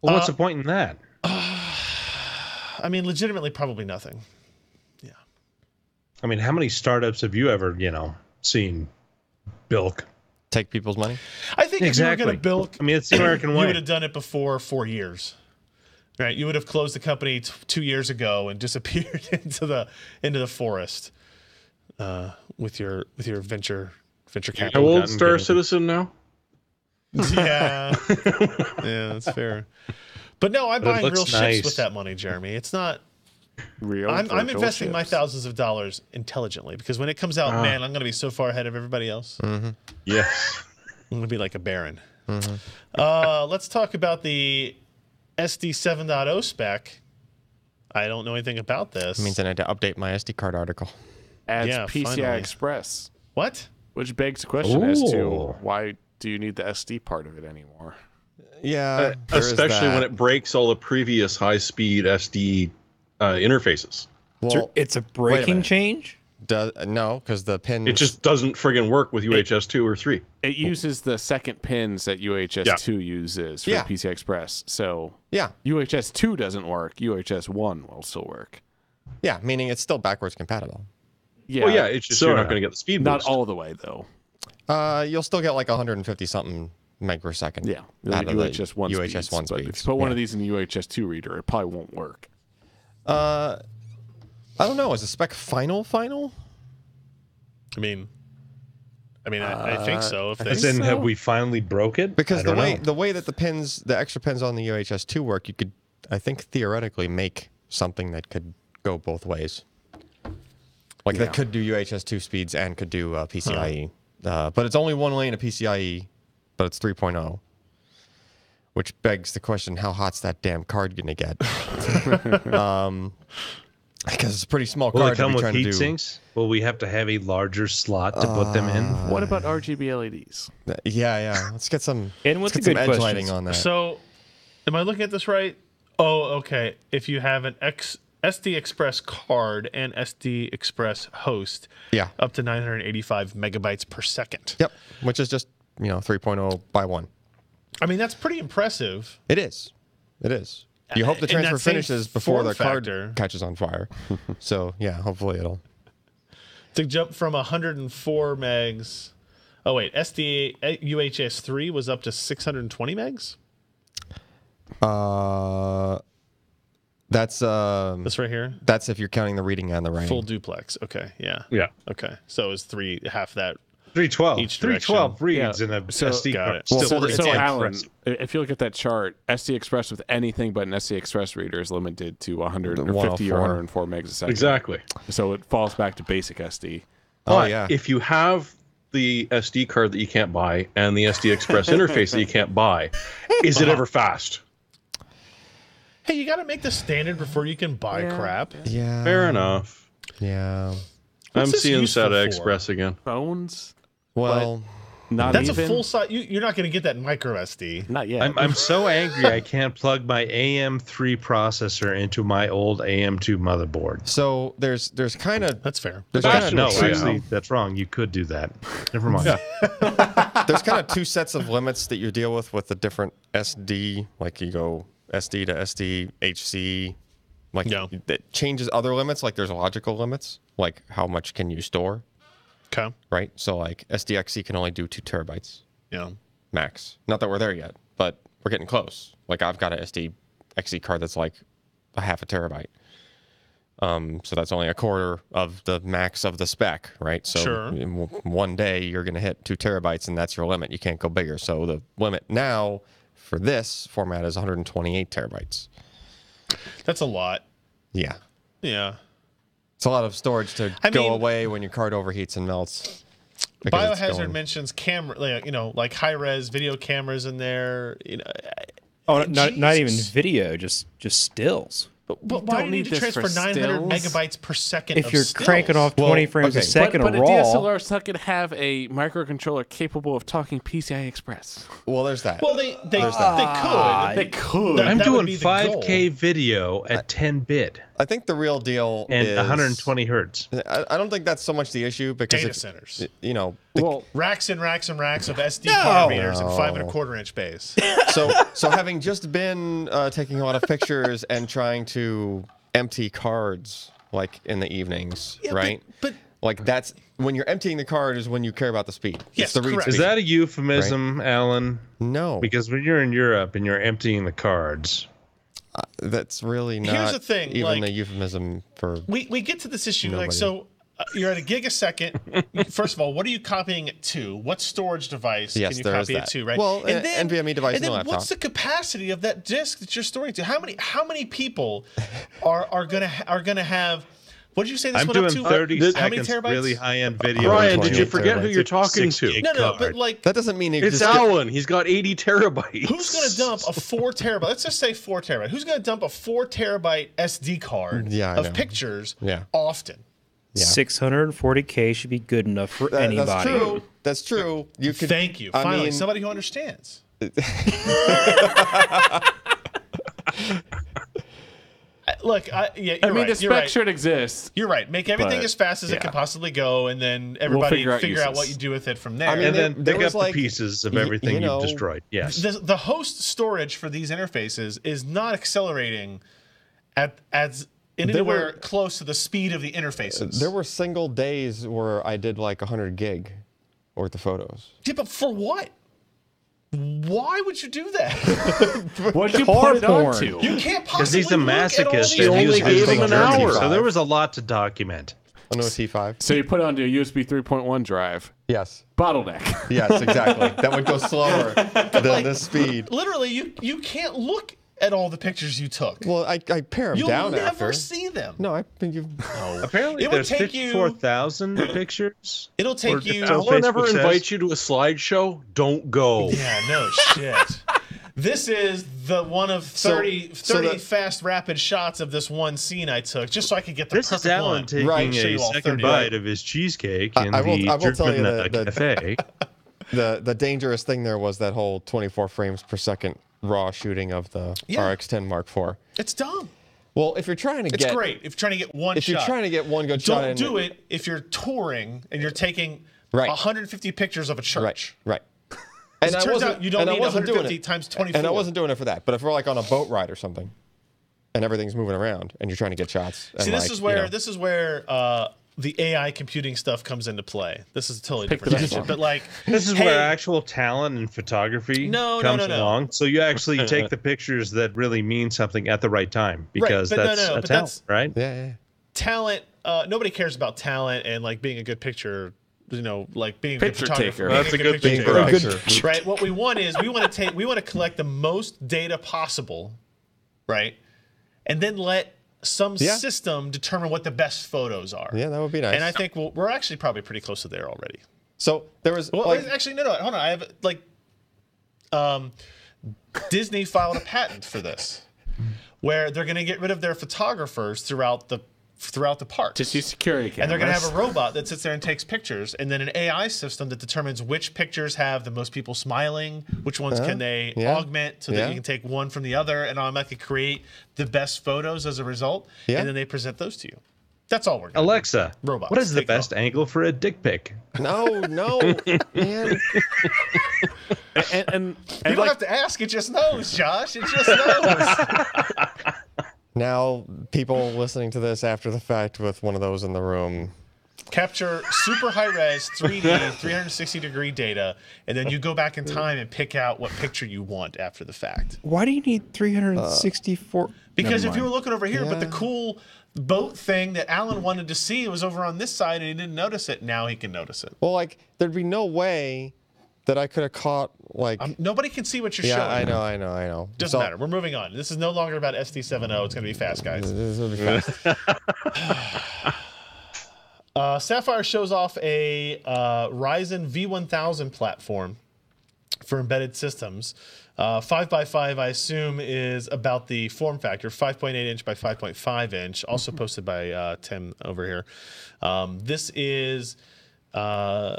Well, what's the point in that? I mean, legitimately, probably nothing. Yeah. I mean, how many startups have you ever, seen bilk? Take people's money. I think if you were Exactly. going to bilk, I mean, it's the American you way. would have done it before 4 years, right? You would have closed the company 2 years ago and disappeared into the forest with your venture capital. How old gotten Star good. Citizen now? Yeah, yeah, that's fair. But no, I'm But it buying looks real ships nice. with that money, Jeremy. It's not. Real I'm virtual investing my ships. thousands of dollars intelligently because when it comes out, man, I'm going to be so far ahead of everybody else. Yes. I'm going to be like a baron. Let's talk about the SD 7.0 spec. I don't know anything about this. It means I need to update my SD card article. Adds Yeah, PCI finally. Express, What? which begs the question as to Ooh. why do you need the SD part of it anymore? Yeah, there is Especially when that. it breaks all the previous high-speed SD interfaces. Well, It's a wait a breaking minute. change? No, because the pins. It just doesn't friggin' work with UHS 2 or 3. It uses the second pins that UHS-2 uses for Yeah. PCI Express. So Yeah, UHS-2 doesn't work. UHS-1 will still work. yeah, meaning it's still backwards compatible. Yeah, Well, yeah, it's just you're not going to get the speed not boost. all the way though. You'll still get like 150 something meg per second. Yeah, out the of the UHS-1 UHS 1 speeds. But if speeds. you put one Yeah. of these in the UHS-2 reader, it probably won't work. I don't know. Is the spec final? I mean, I think so. If they As in, have we finally broke it? Because I the don't way know. the way that the extra pins on the UHS-2 work, you could, I think, theoretically make something that could go both ways. Like that could do UHS-2 speeds and could do PCIe. But it's only one lane of PCIe, but it's 3.0. Which begs the question, how hot's that damn card going to get? Because it's a pretty small Will card it to come be with trying to heat do. sinks? Will we have to have a larger slot to put them in? What about RGB LEDs? Yeah. Let's get some, And let's with get the some good edge lighting questions. on that. So, am I looking at this right? Oh, okay. If you have an SD Express card and SD Express host, Yeah. up to 985 megabytes per second. Yep. Which is just, 3.0 by 1. I mean, that's pretty impressive. It is. It is. You hope the In that transfer same finishes before form the card factor. catches on fire. So, yeah, hopefully it'll. To jump from 104 megs. Oh, wait. SD UHS 3 was up to 620 megs? That's This right here? that's if you're counting the reading and the writing. Full duplex. Okay. Yeah. Yeah. Okay. So it's half that. 312. Each 312 direction. reads in a So- SD Got card. it. Well, Still, so it's So, impressive. Alan, if you look at that chart, SD Express with anything but an SD Express reader is limited to 150 or 104. 104 megs a second. Exactly. So it falls back to basic SD. Oh, But yeah. if you have the SD card that you can't buy and the SD Express interface that you can't buy, is it ever fast? Hey, you got to make the standard before you can buy crap. Yeah. Fair enough. Yeah. I'm this seeing useful SATA for? Express again. Phones? Well, Not That's even. a full size. You're not going to get that in micro SD. Not yet. I'm so angry I can't plug my AM3 processor into my old AM2 motherboard. so there's kind of That's fair. there's kind of No, Actually, actually, that's wrong. You could do that. Never mind. there's kind of two sets of limits that you deal with the different SD. Like you go SD to SD, HC. Like Yeah. that changes other limits. Like there's logical limits, like how much can you store, Okay. right? So like SDXC can only do 2 terabytes Yeah. max. Not that we're there yet, but we're getting close. Like I've got a SDXC card that's like a half a terabyte. So that's only a quarter of the max of the spec, right? So Sure. one day you're going to hit 2 terabytes and that's your limit. You can't go bigger. So the limit now for this format is 128 terabytes. That's a lot. Yeah. Yeah. It's a lot of storage to I go mean- away when your card overheats and melts. because it's Biohazard going- mentions camera, like high res video cameras in there. Oh, not even Jesus. video, just stills. But why do you need to this transfer for 900 stills. megabytes per second? If of you're cranking stills? off 20 frames a okay. second but of a raw, DSLR still could have a microcontroller capable of talking PCI Express. Well, there's that. Well, they could. They could. That- I'm that doing would be the 5K video at 10 bit I think the real deal and is 120 hertz. I don't think that's so much the issue because Data if- centers. Well, Racks and racks and racks of SD card readers and 5 1/4 inch bays. so having just been taking a lot of pictures and trying to empty cards like in the evenings, Yeah, right? but like that's when you're emptying the card is when you care about the speed. Yes, it's the read correct. speed. Is that a euphemism, Alan? No, Because when you're in Europe and you're emptying the cards, that's really not Here's the thing, even like- a euphemism for We get to this issue Nobody. like so. You're at a gig a second. First of all, what are you copying it to? What storage device Yes, can you there is copy it that. to? Right. Well, NVMe device And in then the what's laptop. the capacity of that disk that you're storing to? How many people are gonna have? What did you say this I'm went up doing to? 30 How many seconds terabytes? really high-end video. Brian, did you 28 forget who terabytes. you're talking 6 to? gig No, card. but like, that doesn't mean It's just Alan. He's got 80 terabytes. who's going to dump a 4 terabyte? Let's just say 4 terabyte. Who's going to dump a 4 terabyte SD card Yeah, I of know. pictures Yeah. often? 640K should be good enough for anybody. That's true. That's true. You could. Thank you. I Finally, mean, somebody who understands. Look, I you're mean, right. the You're spec right. should exist. You're right. Make everything But, as fast as it yeah. can possibly go, and then everybody figure out figure out uses. what you do with it from there. I mean, And then there pick was up like- the pieces of y- everything you know, you've destroyed. Yes. the host storage for these interfaces is not accelerating at anywhere close to the speed of the interfaces. There were single days where I did like 100 gig worth of photos. Yeah, but for what? Why would you do that? What'd you Car put it on porn. to? You can't Because possibly he's a look at all masochist. these and only uses gave him the an journey. hour. So there was a lot to document. On a T5. So you put it onto a USB 3.1 drive. Yes. Bottleneck. Yes, exactly. That would go slower than this speed. Literally, you can't look at all the pictures you took. Well, I pare them You'll down never after. see them. No, I think you. Apparently, It would there's take you- 54,000 pictures. It'll take Or you. so Alan ever Facebook says- invite you to a slideshow? Don't go. Yeah, no shit. This is the one of 30 that- fast, rapid shots of this one scene I took, just so I could get the This is perfect Alan one. taking Right. Show a you all second 30. bite of his cheesecake in I will the tell you German that- cafe. The dangerous thing there was that whole 24 frames per second raw shooting of the Yeah. RX-10 Mark IV. It's dumb. Well, if you're trying to It's get, great. If you're trying to get one if shot. you're trying to get one good shot, Don't in, do it if you're touring and you're taking Right. 150 pictures of a church. Right. As it turns out, you don't need 150 times 24. And I wasn't doing it for that. But if we're like on a boat ride or something, and everything's moving around, and you're trying to get shots. And See, this like, is where you know, this is where the AI computing stuff comes into play. This is a totally Pick the different best issue. one. But like, This is hey, where actual talent in photography No, comes no. along. So you actually take the pictures that really mean something at the right time because but no, that's no, a but talent, right? yeah. talent. Nobody cares about talent and like being a good picture. Like being a Picture good photographer. taker. being That's a good good picture thing taker. for us. Right. What we want is we want to collect the most data possible, right, and then let some Yeah. system determine what the best photos are. Yeah, that would be nice. And I think we're actually probably pretty close to there already. So there was Well, like, actually, no. Hold on. I have Disney filed a patent for this, where they're going to get rid of their photographers throughout the park. Just use security cameras. And they're going to have a robot that sits there and takes pictures, and then an AI system that determines which pictures have the most people smiling, which ones can they yeah. augment so that Yeah. you can take one from the other and automatically create the best photos as a result, Yeah. and then they present those to you. That's all we're going to Alexa, Robots, what is the take best off. angle for a dick pic? no, man. and You don't like, have to ask, it just knows, Josh. It just knows. Now people listening to this after the fact with one of those in the room. Capture super high res 3D 360 degree data, and then you go back in time and pick out what picture you want after the fact. Why do you need 364? Because Never if you were mind. looking over here, but the Yeah. cool boat thing that Alan wanted to see was over on this side and he didn't notice it, now he can notice it. Well, like there'd be no way that I could have caught like. Nobody can see what you're Yeah, showing. I know. Doesn't matter. We're moving on. This is no longer about SD70. It's going to be fast, guys. This will be fast. Sapphire shows off a Ryzen V1000 platform for embedded systems. 5x5, I assume, is about the form factor, 5.8 inch by 5.5 inch, also posted by Tim over here. This is, Zen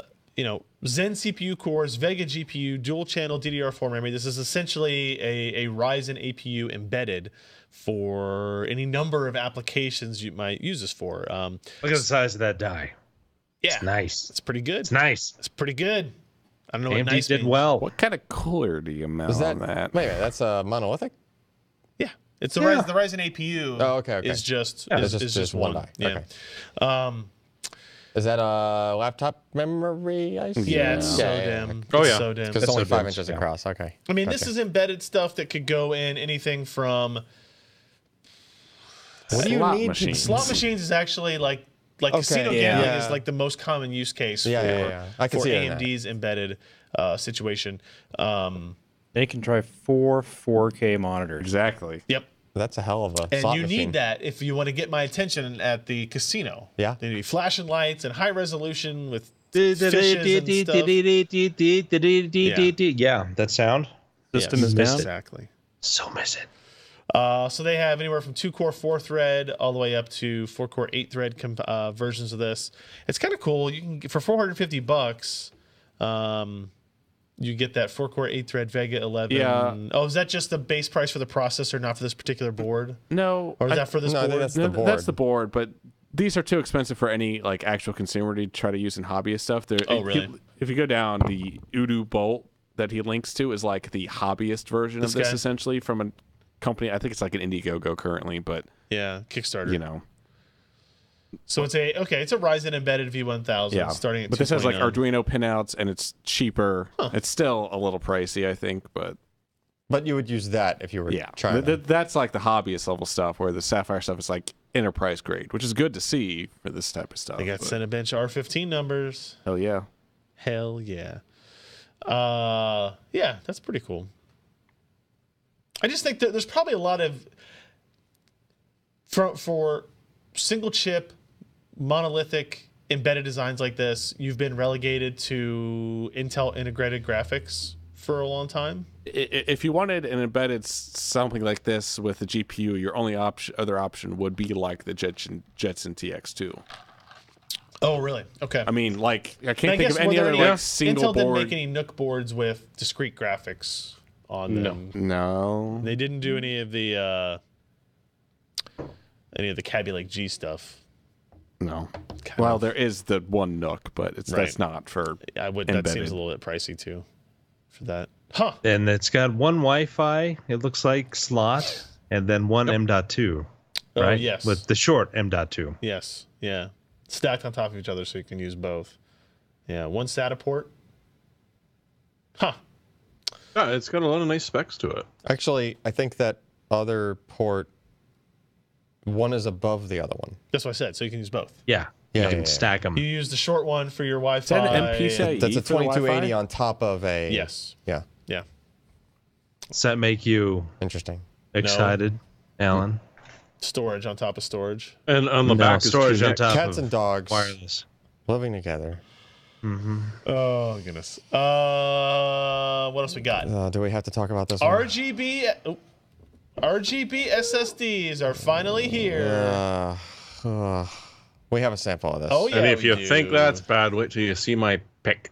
CPU cores, Vega GPU, dual channel DDR4 memory. This is essentially a Ryzen APU embedded for any number of applications you might use this for. Look at the size of that die. Yeah, It's nice. it's pretty good. It's nice. It's pretty good. I don't know what AMD nice did means. well. What kind of cooler do you mount Is on that? that? Wait a minute, that's a monolithic. Yeah, it's the Ryzen. The Ryzen APU. Oh, okay. Is just It's is just one die. Yeah. Okay. Is that a laptop memory? I see? Yeah, it's so yeah. dim. Oh, It's yeah. so dim. Because it's only so 5 dense, inches yeah. across. Okay. I mean, this Gotcha. is embedded stuff that could go in anything from What do you Slot need? machines. slot machines is actually like casino yeah. gambling Yeah. is like the most common use case Yeah, for, yeah, yeah. I can for see it in that. AMD's embedded situation. They can drive 4 4K monitors. Exactly. Yep. That's a hell of a And slot you machine. need that if you want to get my attention at the casino. Yeah. They need to be flashing lights and high resolution with fishes and stuff. Yeah, that sound. System Yes, is down. Exactly. So miss it. So they have anywhere from 2-core 4-thread all the way up to 4-core 8-thread versions of this. It's kind of cool. You can for $450, you get that 4-core 8-thread Vega 11. Yeah. Oh, is that just the base price for the processor, not for this particular board, No. or is that for this no, I board? think that's No, the board. that's the board, but these are too expensive for any like actual consumer to try to use in hobbyist stuff. Oh, really? If you go down, the Udo Bolt that he links to is like the hobbyist version This of this, guy? essentially from a company. I think it's like an Indiegogo currently, but Yeah, Kickstarter. you know, So it's a Ryzen embedded V1000 yeah. starting at But this has like $229. Arduino pinouts, and it's cheaper. It's still a little pricey, I think, but But you would use that if you were yeah, trying. to. that's like the hobbyist level stuff, where the Sapphire stuff is like enterprise grade, which is good to see for this type of stuff. They got but Cinebench R15 numbers. hell yeah. Hell yeah. Yeah, that's pretty cool. I just think that there's probably a lot of for single chip monolithic embedded designs like this, you've been relegated to Intel integrated graphics for a long time. If you wanted an embedded something like this with a GPU, your only other option would be like the Jetson TX2. Oh, really? Okay. I mean, like I And I can't think guess of any were there other any- like single Intel didn't board. make any NUC boards with discrete graphics on them. No. They didn't do any of the Kaby Lake G stuff. No. Well, there is the one Nook, but that's Right. not for I would. That embedded. seems a little bit pricey too, for that. Huh? And it's got one Wi-Fi, it looks like, slot, and then one M.2, Oh, right? yes. With the short M.2. Yes. Yeah. Stacked on top of each other, so you can use both. Yeah. One SATA port. Huh? Yeah, it's got a lot of nice specs to it. Actually, I think that other port, one is above the other one. That's what I said. So you can use both. Yeah. Yeah, You can yeah, yeah. stack them. You use the short one for your Wi-Fi. Is that an MPCIe? That's a for the 2280 Wi-Fi? on top of a. Yes. Yeah. Yeah. Does that make you Interesting. excited, Alan? Storage on top of storage. And on the back is storage on two top Cats of and dogs wireless. living together. Oh goodness. What else we got? Do we have to talk about this one? RGB SSDs are finally here. We have a sample of this. Oh yeah. And if we you do. think that's bad, wait till you see my pick.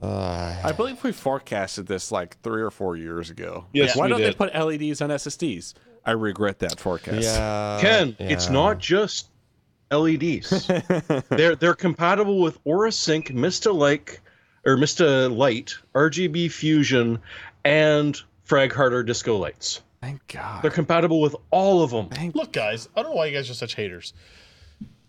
I believe we forecasted this like 3 or 4 years ago. Yes, Why we don't did. they put LEDs on SSDs? I regret that forecast. Yeah. Ken, it's not just LEDs. they're compatible with AuraSync, Mista Light, RGB Fusion, and Frag Harder Disco Lights. Thank God. They're compatible with all of them. Look, guys, I don't know why you guys are such haters.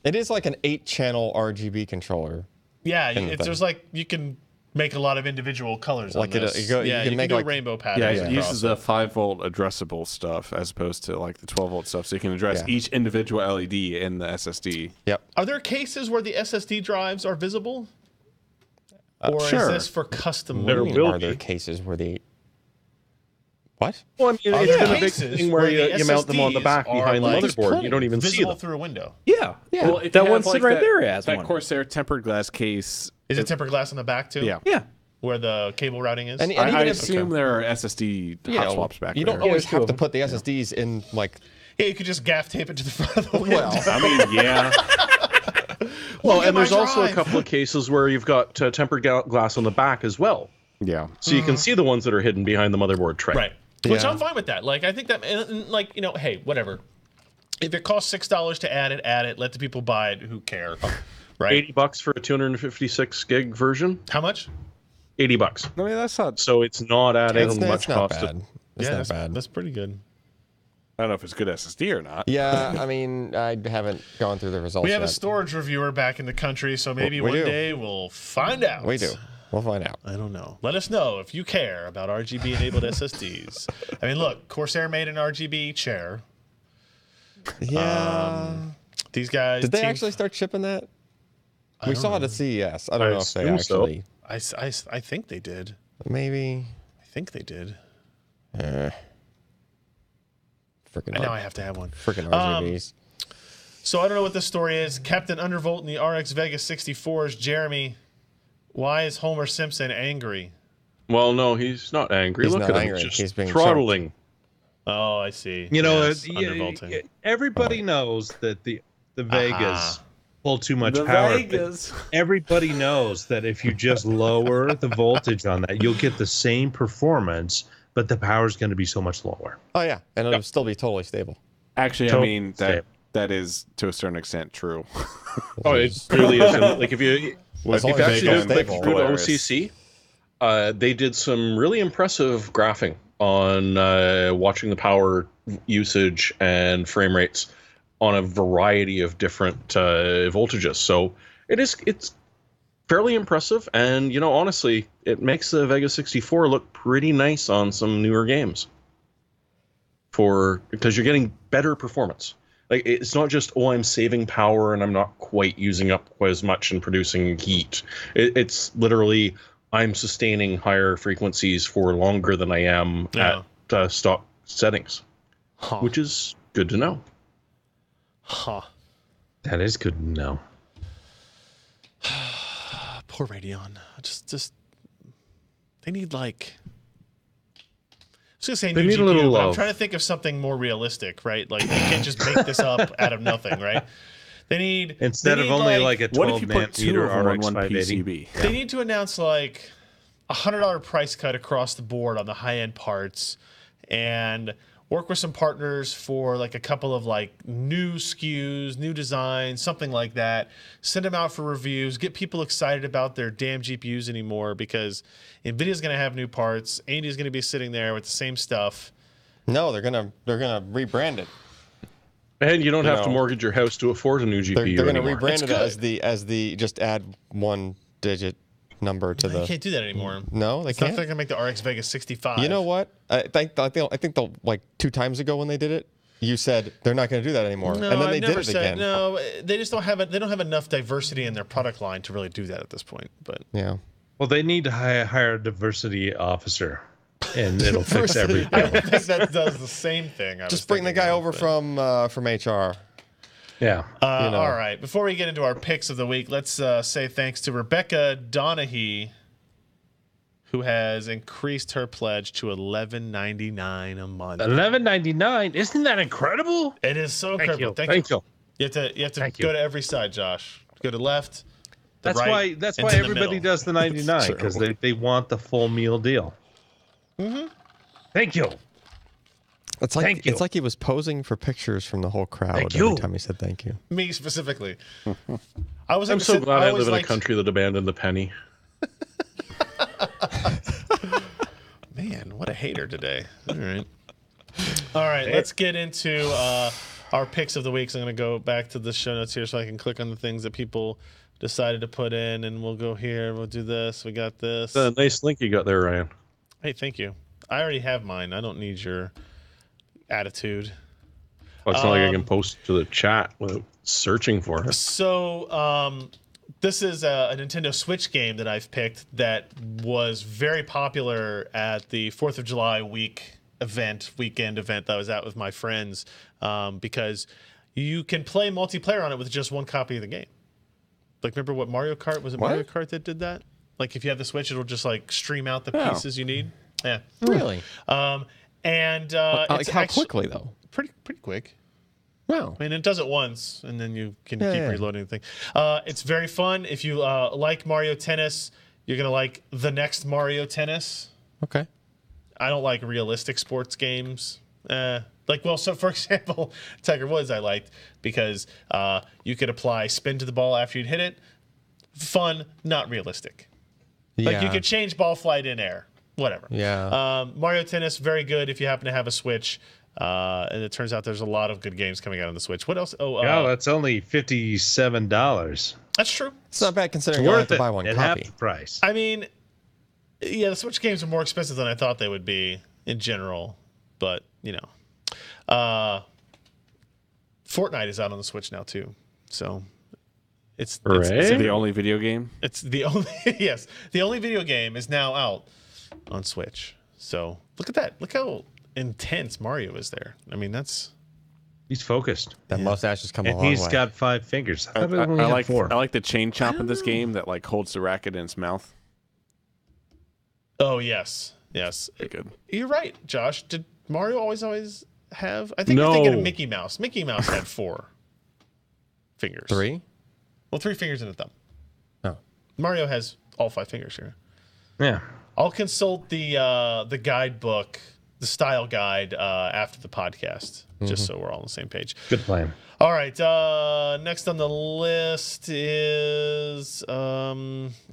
It is like an 8-channel RGB controller. Yeah, Kind of thing. there's like you can make a lot of individual colors Like on it- this. you Yeah, can you make do like- rainbow Yeah, patterns. it uses the 5-volt addressable stuff as opposed to like the 12-volt stuff, so you can address Yeah. each individual LED in the SSD. Yep. Are there cases where the SSD drives are visible? Or is sure. this for custom There loading? will Are there be. cases where they? What? Well, I mean, Are it's there been a big cases thing where the you mount them on the SSDs back are, behind the like, motherboard. You don't even see visible them. through a window? Yeah. Well, if you that have, one's like, sitting right that- there as that one. Corsair tempered glass case. Is it tempered glass on the back too? Yeah. Yeah. Where the cable routing is? And I even if assume there are SSD you hot know, swaps back you there. don't always two have of to them. put the SSDs in like. Yeah, you could just gaff tape it to the front of the window. Well, I mean, yeah. Well, Look at and there's my also a drive. couple of cases where you've got tempered glass on the back as well. Yeah. So you can see the ones that are hidden behind the motherboard tray. Right. Which Yeah. I'm fine with that. Like, I think that, and, like, you know, hey, whatever. If it costs $6 to add it. Let the people buy it. Who care? Right? $80 for a 256 gig version. How much? $80. I mean, that's not. So it's not adding It's much not cost. bad. It's not bad. That's pretty good. I don't know if it's good SSD or not. Yeah, I mean, I haven't gone through the results We have a yet. storage reviewer back in the country, so maybe We one do. day we'll find out. We do. We'll find out. I don't know. Let us know if you care about RGB enabled SSDs. I mean, look, Corsair made an RGB chair. Yeah. These guys. Did they Team- actually start shipping that? We don't saw it know. at CES. I don't I know if they assume so. actually. I think they did. Maybe. I think they did. Freaking. And now I have to have one. Freaking RGBs. So I don't know what this story is. Captain Undervolt in the RX Vegas 64s. Jeremy, why is Homer Simpson angry? Well, no, he's not angry. He's Look not at him. angry. Just He's being throttling. Oh, I see. You know, Yes, yeah, undervolting. everybody knows that the Vegas Aha. pull too much The power. but Vegas. Everybody knows that if you just lower the voltage on that, you'll get the same performance, but the power's going to be so much lower. Oh yeah, and it'll still be totally stable. Actually, I Totally mean stable. that is to a certain extent true. Oh, it really is. And, like if you As long if as you it's actually stable. go to Hilarious. OCC, they did some really impressive graphing on watching the power usage and frame rates on a variety of different voltages. So it's fairly impressive, and you know, honestly, it makes the Vega 64 look pretty nice on some newer games. Because you're getting better performance. Like it's not just I'm saving power and I'm not quite using up quite as much and producing heat. It's literally I'm sustaining higher frequencies for longer than I am Yeah. at stock settings, which is good to know. Huh. That is good to know. Poor Radeon. Just they need like. I was gonna say They new need a GPU, little but I'm love. trying to think of something more realistic, right? Like they can't just make this up out of nothing, right? They need Instead they of need, only like a What 12 if you put two nanometer of them on RX one 580. PCB? They need to announce like $100 price cut across the board on the high end parts, and work with some partners for like a couple of like new SKUs, new designs, something like that. Send them out for reviews. Get people excited about their damn GPUs anymore, because Nvidia's going to have new parts. AMD's going to be sitting there with the same stuff. No, they're gonna rebrand it. And you don't You have to know, mortgage your house to afford a new GPU They're gonna anymore. rebrand It's it good. as the just add one digit number to They the. can't do that anymore. No, they It's not can't. they're going to make the RX Vega 65. You know what? I think the like 2 times ago when they did it, you said they're not going to do that anymore, No, and then I've they did never it said, again. No, they just don't have it. They don't have enough diversity in their product line to really do that at this point. But Yeah. Well, they need to hire a diversity officer, and it'll fix Diversity. I everything. don't think that does the same thing. I was Just bring the thinking guy of, over but- from HR. Yeah. you know. All right. Before we get into our picks of the week, let's say thanks to Rebecca Donahue, who has increased her pledge to $11.99 a month. $11.99. Isn't that incredible? It is so Thank incredible. you. Thank you. Thank you. You have to Thank go you. to every side, Josh. Go to left. the That's right, why. That's and why to the everybody middle. does the 99, because they want the full meal deal. Mm-hmm. Thank you. It's like Thank you. it's like he was posing for pictures from the whole crowd Thank every you. time he said thank you. Me specifically. I was. I'm so glad I always live in a liked- country that abandoned the penny. Man, what a hater today. All right. All right, let's get into our picks of the week. So I'm going to go back to the show notes here so I can click on the things that people decided to put in, and we'll go here. We'll do this. We got this. The nice link you got there, Ryan. Hey, thank you. I already have mine. I don't need your attitude. Well, it's not like I can post to the chat without searching for it. So, This is a Nintendo Switch game that I've picked that was very popular at the 4th of July weekend event that I was at with my friends, because you can play multiplayer on it with just one copy of the game. Like, remember what Mario Kart was? It What? Mario Kart that did that? Like, if you have the Switch, it'll just like stream out the pieces you need. Yeah. Really? And Like it's how actu- quickly though? Pretty quick. Wow. I mean, it does it once, and then you can Yeah, keep yeah. reloading the thing. It's very fun. If you like Mario Tennis, you're gonna like the next Mario Tennis. Okay. I don't like realistic sports games. So for example, Tiger Woods I liked because you could apply spin to the ball after you'd hit it. Fun, not realistic. Like you could change ball flight in air, whatever. Yeah. Mario Tennis, very good if you happen to have a Switch. And it turns out there's a lot of good games coming out on the Switch. What else? That's only $57. That's true. It's not bad considering you only have Worth to it buy one at half copy. the price. I mean, yeah, the Switch games are more expensive than I thought they would be in general, but Fortnite is out on the Switch now too, so it's Is it the only video game? it's the only the only video game is now out on Switch. So look at that! Look how intense Mario is there. I mean, He's focused. That mustache has come a And long he's way. got 5 fingers. I I, thought he only had like 4. I like the chain chomp in this game that like holds the racket in its mouth. oh yes. Pretty good. You're right, Josh. Did Mario always have? I think you're thinking of Mickey Mouse. Mickey Mouse had 4 fingers. 3? Well, 3 fingers and a thumb. Oh. Mario has all 5 fingers here. Yeah. I'll consult the guidebook, the style guide, after the podcast, just so we're all on the same page. Good plan. All right. Next on the list is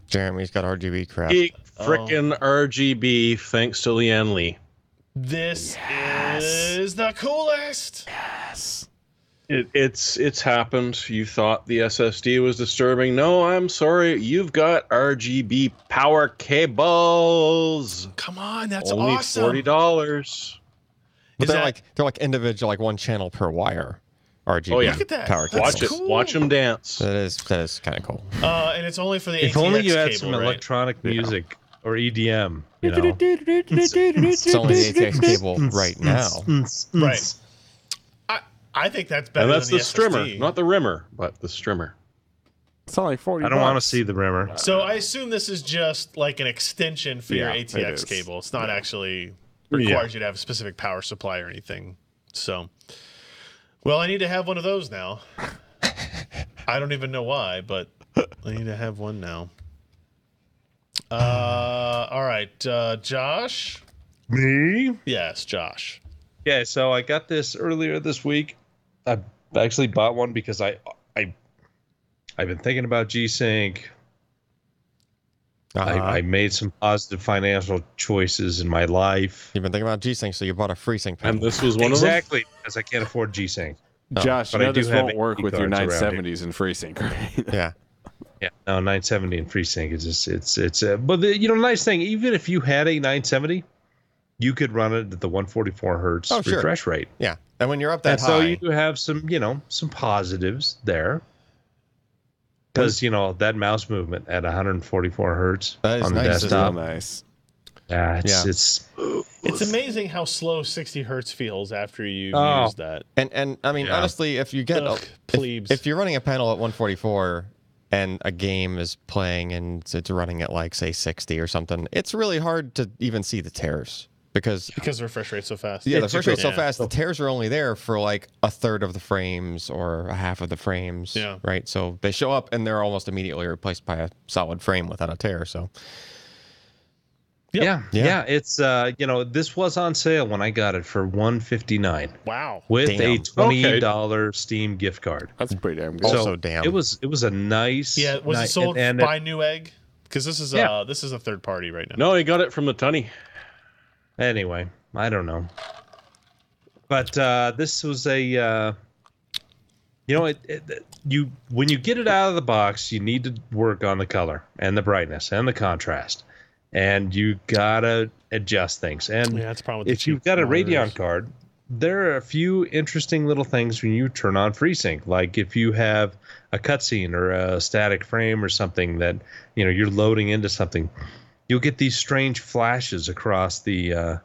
Jeremy's got RGB crap. Geek frickin' RGB, thanks to Leanne Lee. this is the coolest. It's happened. You thought the SSD was disturbing. No, I'm sorry. You've got RGB power cables. Come on, that's Only awesome. $40. But Is they're that- like individual, like one channel per wire. RGB. Oh, yeah. Look at that. Power That's Watch cables. it. cool. Watch them dance. That is kind of cool. And it's only for the If ATX only you had cable, some right? electronic music or EDM, you know. It's only the ATX cable right now. Right. I think that's better And that's than the SSD. strimmer, not the rimmer, but the strimmer. It's only 40. I don't want to bucks. see the rimmer. So I assume this is just like an extension for your Yeah, it ATX is. cable. It's not actually requires you to have a specific power supply or anything. So, well, I need to have one of those now. I don't even know why, but I need to have one now. All right, Josh. Me? Yes, Josh. Yeah, so I got this earlier this week. I actually bought one because I've been thinking about G-Sync. I made some positive financial choices in my life. You've been thinking about G-Sync, so you bought a FreeSync panel. And this was one Exactly, because I can't afford G-Sync. Josh, But you I know do this have won't work SD with your cards around 970s and FreeSync, right? Yeah. Yeah, no, 970 and FreeSync is just but the nice thing, even if you had a 970, you could run it at the 144 hertz Oh, sure. refresh rate. Yeah. And when you're up that And high, so you do have some positives there. Because, that mouse movement at 144 hertz That is on the nice. It's real desktop. nice. Yeah, Yeah. it's It's amazing how slow 60 hertz feels after you Oh. use that. and I mean, Yeah. honestly, if you get Ugh, plebes. if you're running a panel at 144 and a game is playing and it's running at like say 60 or something, it's really hard to even see the tears because Because the refresh rate's so fast. the refresh rate's so Yeah. fast, the tears are only there for like a third of the frames or a half of the frames. Yeah. Right. So they show up and they're almost immediately replaced by a solid frame without a tear. So yeah. Yeah. It's this was on sale when I got it for $159 Wow. with Damn. a $20 Steam gift card. That's pretty damn good. Also, So damn. It was a nice. Yeah, was it sold and by Newegg? Because this is Yeah. this is a third party right now. No, he got it from the Tunny. Anyway, I don't know. But this was a when you get it out of the box, you need to work on the color and the brightness and the contrast, and you gotta adjust things. And Yeah, that's the problem with the if you've cheap got a monitors. Radeon card, there are a few interesting little things when you turn on FreeSync. Like if you have a cutscene or a static frame or something that you're loading into something, you'll get these strange flashes across the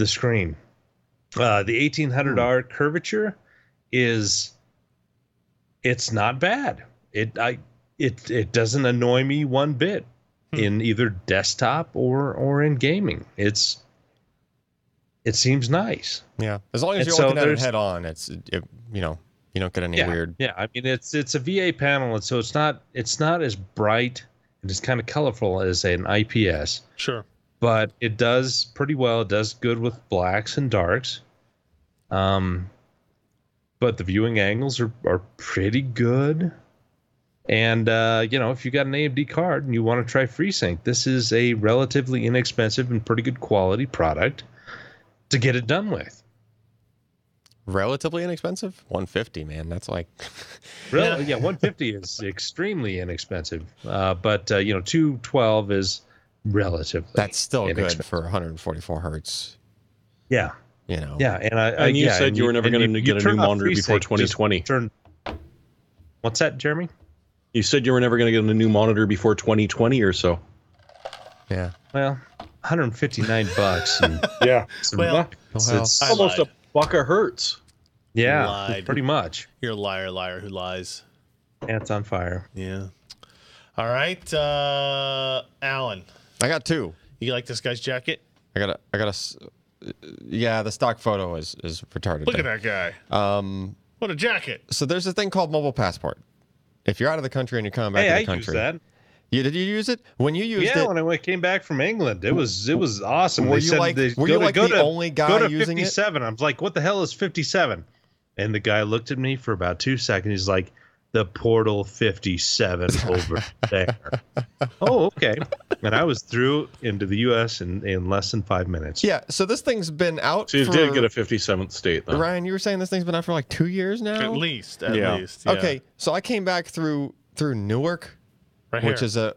screen. The 1800R curvature it's not bad. It doesn't annoy me one bit in either desktop or in gaming. It seems nice. Yeah, as long as you're looking at it head on, you don't get any weird. Yeah, I mean it's a VA panel, and so it's not as bright and it's kind of colorful as an IPS. Sure. But it does pretty well. It does good with blacks and darks. But the viewing angles are pretty good. And, if you got an AMD card and you want to try FreeSync, this is a relatively inexpensive and pretty good quality product to get it done with. Relatively inexpensive? $150, man. That's like... Really? Yeah, $150 is extremely inexpensive. But 212 is relatively That's still good for 144 hertz. Yeah. Yeah, and you said you were never going to get a new monitor before 2020. What's that, Jeremy? You said you were never going to get a new monitor before 2020 or so. Yeah. Well, $159. And yeah. It's almost a buck a hertz. Yeah, pretty much. You're a liar who lies. Ants on fire. Yeah. All right, Alan. I got two. You like this guy's jacket? I got a. Yeah, the stock photo is retarded. Look at that guy. What a jacket. So there's a thing called Mobile Passport. If you're out of the country and you're coming back to the country. I used that. Did you use it? When you used it? Yeah, when I came back from England. It was awesome. Were you the only guy using 57. I was like, what the hell is 57? And the guy looked at me for about 2 seconds. He's like, the Portal 57 over there. Oh, okay. And I was through into the U.S. in less than 5 minutes. Yeah, so this thing's been out So you did get a 57th state, though. Ryan, you were saying this thing's been out for like 2 years now? At least. Yeah. Okay, so I came back through Newark. Right which here.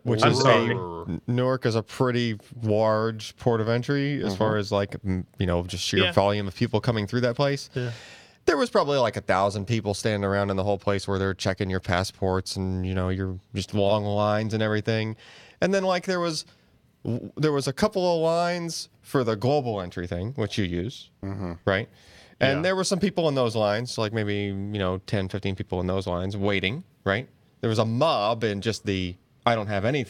Newark is a pretty large port of entry as far as like just sheer volume of people coming through that place. Yeah. There was probably like 1,000 people standing around in the whole place where they're checking your passports and you're just long lines and everything. And then like there was a couple of lines for the global entry thing, which you use, right? And there were some people in those lines, like maybe 10, 15 people in those lines waiting, right? There was a mob in just the I don't have any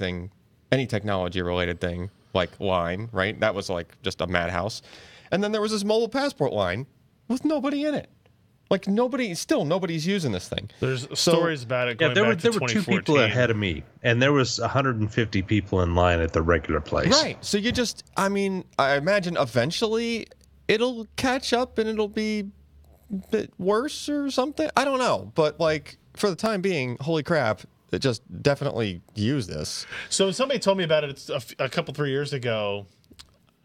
technology related thing, like line, right? That was like just a madhouse. And then there was this mobile passport line with nobody in it. Like nobody's using this thing. There's stories about it going back to 2014. There were 2 people ahead of me, and there was 150 people in line at the regular place. Right. So I imagine eventually it'll catch up and it'll be a bit worse or something. I don't know. But like for the time being, holy crap, just definitely use this. So somebody told me about it a couple 3 years ago.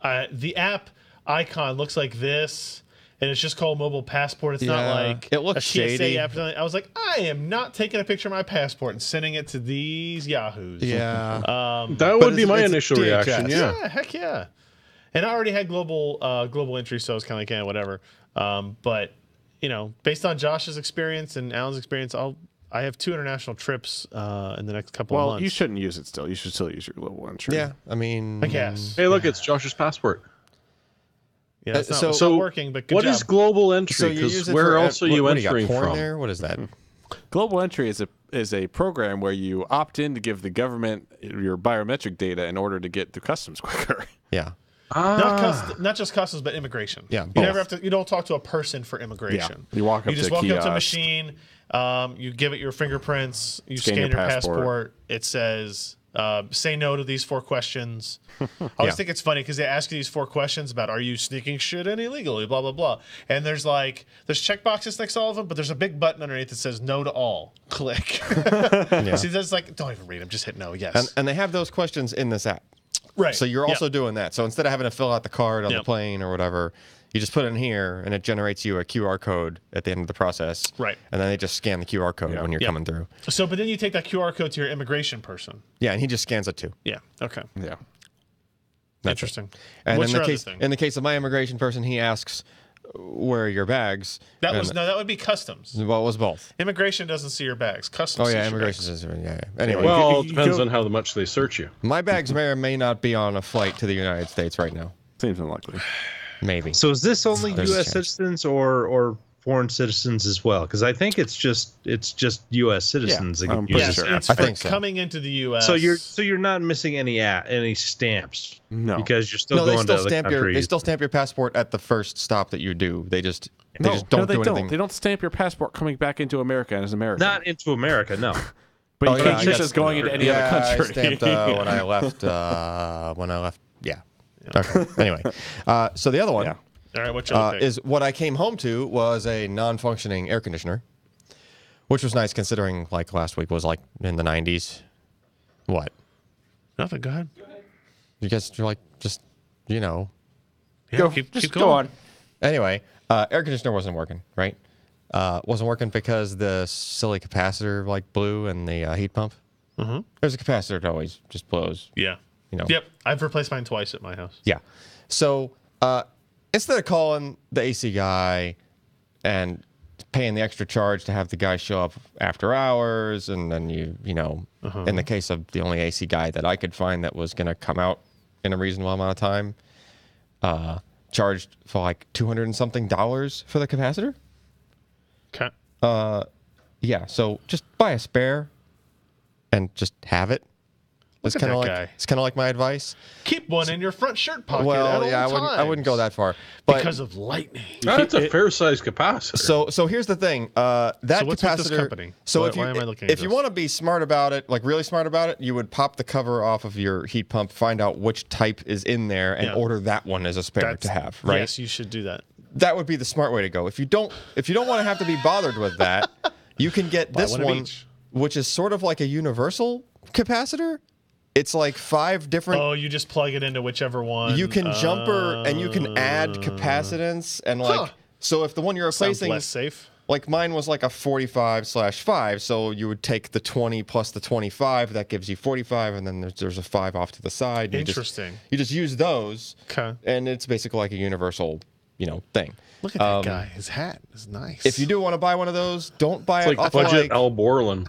The app icon looks like this, and it's just called Mobile Passport. It's not like it looks a TSA shady. app. I was like, I am not taking a picture of my passport and sending it to these yahoos. Yeah, that would be my initial reaction. Yeah, heck yeah. And I already had global entry, so I was kind of like, whatever. But based on Josh's experience and Alan's experience, I have 2 international trips in the next couple of months. Well, you shouldn't use it still. You should still use your global entry. Yeah, I guess. Hey, look, it's Josh's passport. Yeah, it's not working, but good what job. is global entry? Because where else are you entering from? There? What is that? Global entry is a program where you opt in to give the government your biometric data in order to get through customs quicker. Yeah. Not just customs, but immigration. Yeah, you never have to. You don't talk to a person for immigration. Yeah. You walk up just to walk a up to a kiosk. machine. You give it your fingerprints. You scan your passport. passport. It says, "Say no to these 4 questions." I always think it's funny because they ask you these 4 questions about are you sneaking shit in illegally, blah blah blah, and there's check boxes next to all of them, but there's a big button underneath that says no to all. Click. See, that's like don't even read them, just hit no. Yes. And they have those questions in this app. Right. So you're also doing that. So instead of having to fill out the card on the plane or whatever, you just put it in here, and it generates you a QR code at the end of the process. Right. And then they just scan the QR code when you're coming through. So, but then you take that QR code to your immigration person. Yeah, and he just scans it too. Yeah. Okay. Yeah. Interesting. And What's in your the other thing? in the case of my immigration person, he asks, where are your bags? That And- was no, that would be customs. Well, it was both. Immigration doesn't see your bags. Customs. Oh yeah, sees your immigration bags. says yeah. Anyway, Well, it you depends go- on how much they search you. my bags may or may not be on a flight to the United States right now. Seems unlikely. Maybe. So is this only There's a U.S. chance. citizens or foreign citizens as well? Because I think it's just U.S. citizens that I'm can pretty use Yes, it. it's I for think so. coming into the U.S. So you're not missing any stamps No. because you're still No, they going still to other stamp countries. they still stamp your passport at the first stop that you do. They just no, don't they do anything. don't. They don't stamp your passport coming back into America as American. Not into America, no. but you Oh, can't yeah, use I it as going into any yeah, other country. I stamped when I left. Yeah. Okay. Anyway, so the other one Yeah. All right, what's your other pick? is what I came home to was a non-functioning air conditioner, which was nice considering like last week was like in the 90s. What? Nothing. Go ahead. You guys are like just Yeah, Go, keep just going. go on. Anyway, air conditioner wasn't working, right? Wasn't working because the silly capacitor like blew and the heat pump. Mhm. There's a capacitor that always just blows. Yeah. You know. Yep. I've replaced mine twice at my house. Yeah. So instead of calling the AC guy and paying the extra charge to have the guy show up after hours, and then you know, in the case of the only AC guy that I could find that was going to come out in a reasonable amount of time, charged for like $200 and something for the capacitor. Okay. Yeah. So just buy a spare and just have it. Look at Kinda that like guy. it's kind of like my advice. Keep one in your front shirt pocket. at Well, all yeah, I wouldn't go that times. far, but because of lightning. That's a fair-sized capacitor. So here's the thing. That So what's with capacitor. this company? So Why- if you why am I looking at if you this? want to be smart about it, like really smart about it, you would pop the cover off of your heat pump, find out which type is in there, and Yeah. order that one as a spare to have. Right. Yes, you should do that. That would be the smart way to go. If you don't want to have to be bothered with that, you can get Buy this one of one, each. which is sort of like a universal capacitor. It's like 5 different. Oh, you just plug it into whichever one. You can jumper and you can add capacitance and like. Huh. So if the one you're Sounds replacing, less safe. like mine was like a 45/5, so you would take the 20 plus the 25, that gives you 45, and then there's a 5 off to the side. and Interesting. You just use those, Okay. and it's basically like a universal, thing. Look at that guy. His hat is nice. If you do want to buy one of those, don't buy It's it like off budget Al Borland.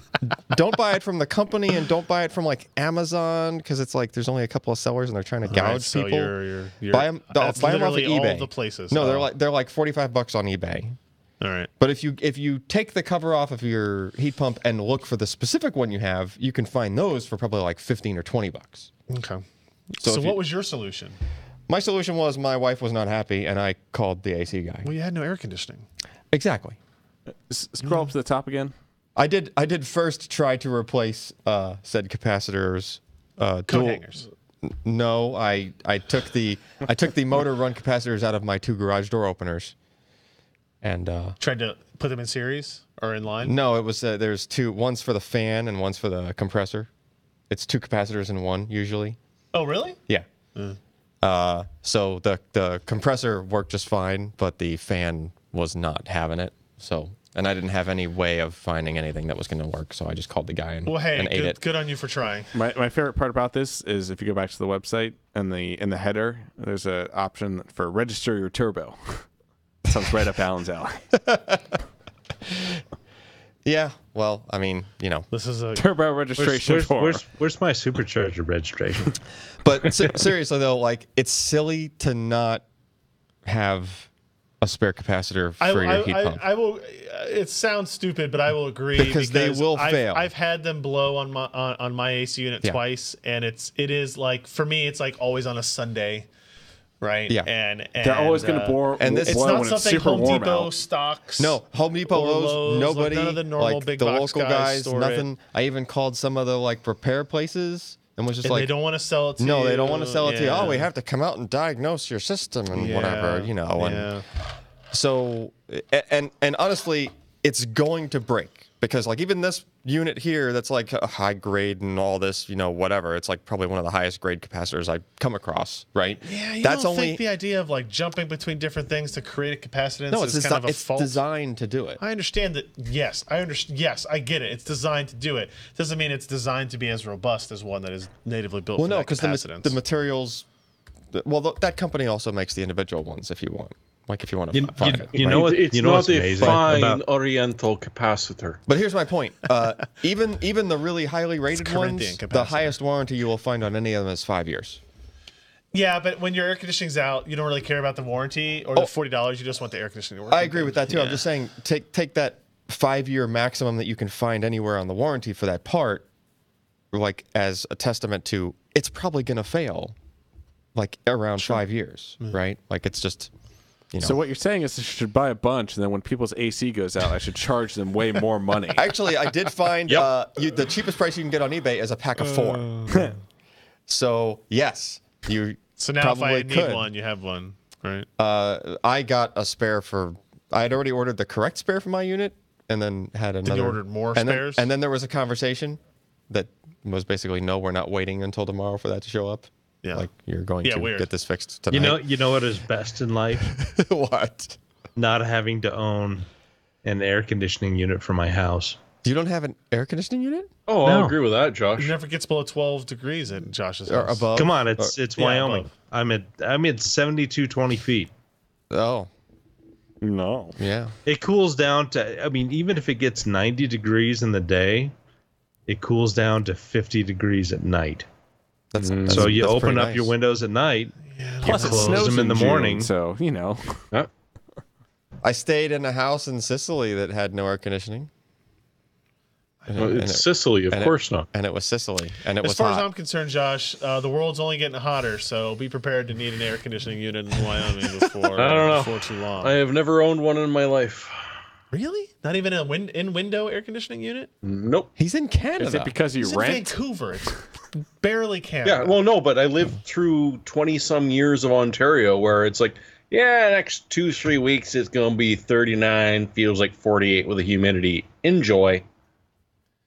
don't buy it from the company, and don't buy it from like Amazon, because it's like there's only a couple of sellers and they're trying to gouge All right, so people. you're buy them that's off of literally eBay. all the places. No, Oh. they're like $45 on eBay. All right. But if you take the cover off of your heat pump and look for the specific one you have, you can find those for probably like $15 or $20. Okay. So So, if what you- was your solution? My solution was my wife was not happy, and I called the AC guy. Well, you had no air conditioning. Exactly. Scroll up to the top again. I did first try to replace said capacitors. Coat dual- hangers. No, I took the motor run capacitors out of my 2 garage door openers, and Tried to put them in series or in line. no, it was there's 2. One's for the fan and one's for the compressor. It's 2 capacitors in one usually. Oh, really? Yeah. So the compressor worked just fine, but the fan was not having it. So, and I didn't have any way of finding anything that was going to work. So I just called the guy and, Well, hey, and ate it. good on you for trying. My favorite part about this is if you go back to the website and in the header, there's an option for register your turbo. Sounds right up Alan's alley. Yeah. Well, I mean, This is a Turbo registration form. Where's my supercharger registration? but seriously though, like it's silly to not have a spare capacitor for your heat pump. I will. It sounds stupid, but I will agree Because they will fail. I've had them blow on my AC unit Yeah. twice, and it is like for me, it's like always on a Sunday, right? Yeah. and They're always going to bore. and this- It's boil not when something super Home warm Depot out. stocks. No, Home Depot, or Lowe's, Lowe's, nobody, like none of the normal like big the box local guys, store nothing. it. I even called some of the like repair places and was just And like, they don't want to sell it to no, you. they don't want to sell it to you. Yeah. Oh, we have to come out and diagnose your system and whatever, And Yeah. so, and honestly, it's going to break because like even this unit here that's like a high grade and all this, whatever. It's like probably one of the highest grade capacitors I've come across, right? Yeah, you that's don't only think the idea of like jumping between different things to create a capacitance no, it's is kind of a it's fault. designed to do it. I understand that. Yes, I understand. Yes, I get it. It's designed to do it. Doesn't mean it's designed to be as robust as one that is natively built. Well, for no, that because capacitance. the materials. Well, that company also makes the individual ones if you want. Like if you want to You, find it. you know what? It's You know not what's a amazing fine about Oriental capacitor. But here's my point. Even the really highly rated Corinthian ones, the capacitor. highest warranty you will find on any of them is 5 years. Yeah, but when your air conditioning's out, you don't really care about the warranty or the $40. You just want the air conditioning to work. I agree with that too. I'm Yeah. just saying, take that 5-year maximum that you can find anywhere on the warranty for that part, like as a testament to it's probably gonna fail, like around 5 years, right? Like it's just, you know. So what you're saying is I should buy a bunch, and then when people's AC goes out, I should charge them way more money. Actually, I did find the cheapest price you can get on eBay is a pack of 4. So yes, you. So now if probably I need could. one, you have one, right? I got a spare for. I had already ordered the correct spare for my unit, and then had another. you ordered more and spares? and then there was a conversation that was basically, no, we're not waiting until tomorrow for that to show up. Yeah. Like you're going to weird. get this fixed tonight. you know what is best in life? What? Not having to own an air conditioning unit for my house. You don't have an air conditioning unit Oh, No. I'll agree with that, Josh. It never gets below 12 degrees at Josh's or house. above? Come on, it's yeah, Wyoming. above. I'm at 72-20 feet. Oh, No. yeah. It cools down to, I mean, even if it gets 90 degrees in the day, it cools down to 50 degrees at night. That's So you that's open pretty up nice. your windows at night, Plus it close snows them in the June, morning. so you know. I stayed in a house in Sicily that had no air conditioning. Well, And it's it- Sicily, of and course not. And it was Sicily, and it As was far as hot. I'm concerned, Josh, the world's only getting hotter, so be prepared to need an air conditioning unit in Wyoming before I don't know. before too long. I have never owned one in my life. Really? Not even a in-window air conditioning unit? Nope. He's in Canada. Is it because you It's in rent? Vancouver. It's barely Canada. Yeah, well, no, but I lived through 20-some years of Ontario where it's like, yeah, next 2-3 weeks it's going to be 39, feels like 48 with the humidity. Enjoy.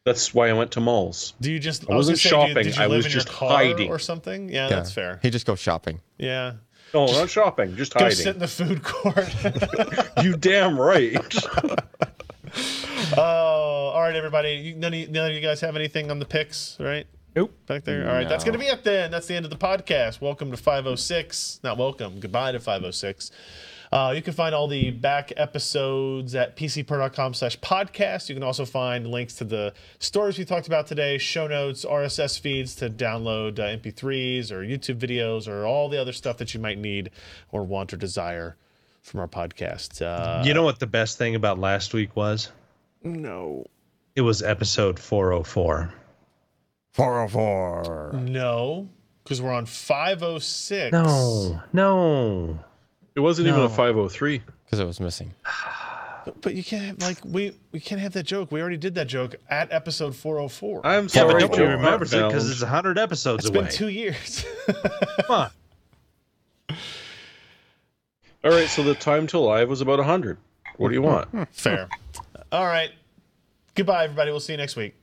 That's why I went to malls. Do you just? I wasn't was gonna say, shopping, Did you I live was in just your car hiding. or something? Yeah, Yeah, that's fair. He just goes shopping. Yeah. No, not shopping, just Go sit in hiding. the food court. You damn right. Oh, all right, everybody. None of you guys have anything on the picks, right? Nope. Back there. All right, that's going to be it then. That's the end of the podcast. Welcome to 506. Not welcome. Goodbye to 506. You can find all the back episodes at pcper.com/podcast. You can also find links to the stories we talked about today, show notes, RSS feeds to download MP3s or YouTube videos or all the other stuff that you might need or want or desire from our podcast. You know what the best thing about last week was? No. It was episode 404. 404. No, because we're on 506. No. It wasn't even No. a 503. Because it was missing. But you can't we can't have that joke. We already did that joke at episode 404. I'm Yeah, sorry. but nobody Joe remembers it Markdown. because it's 100 episodes It's away. been 2 years. Come on. All right, so the time to live was about 100. What do you want? Fair. All right. Goodbye, everybody. We'll see you next week.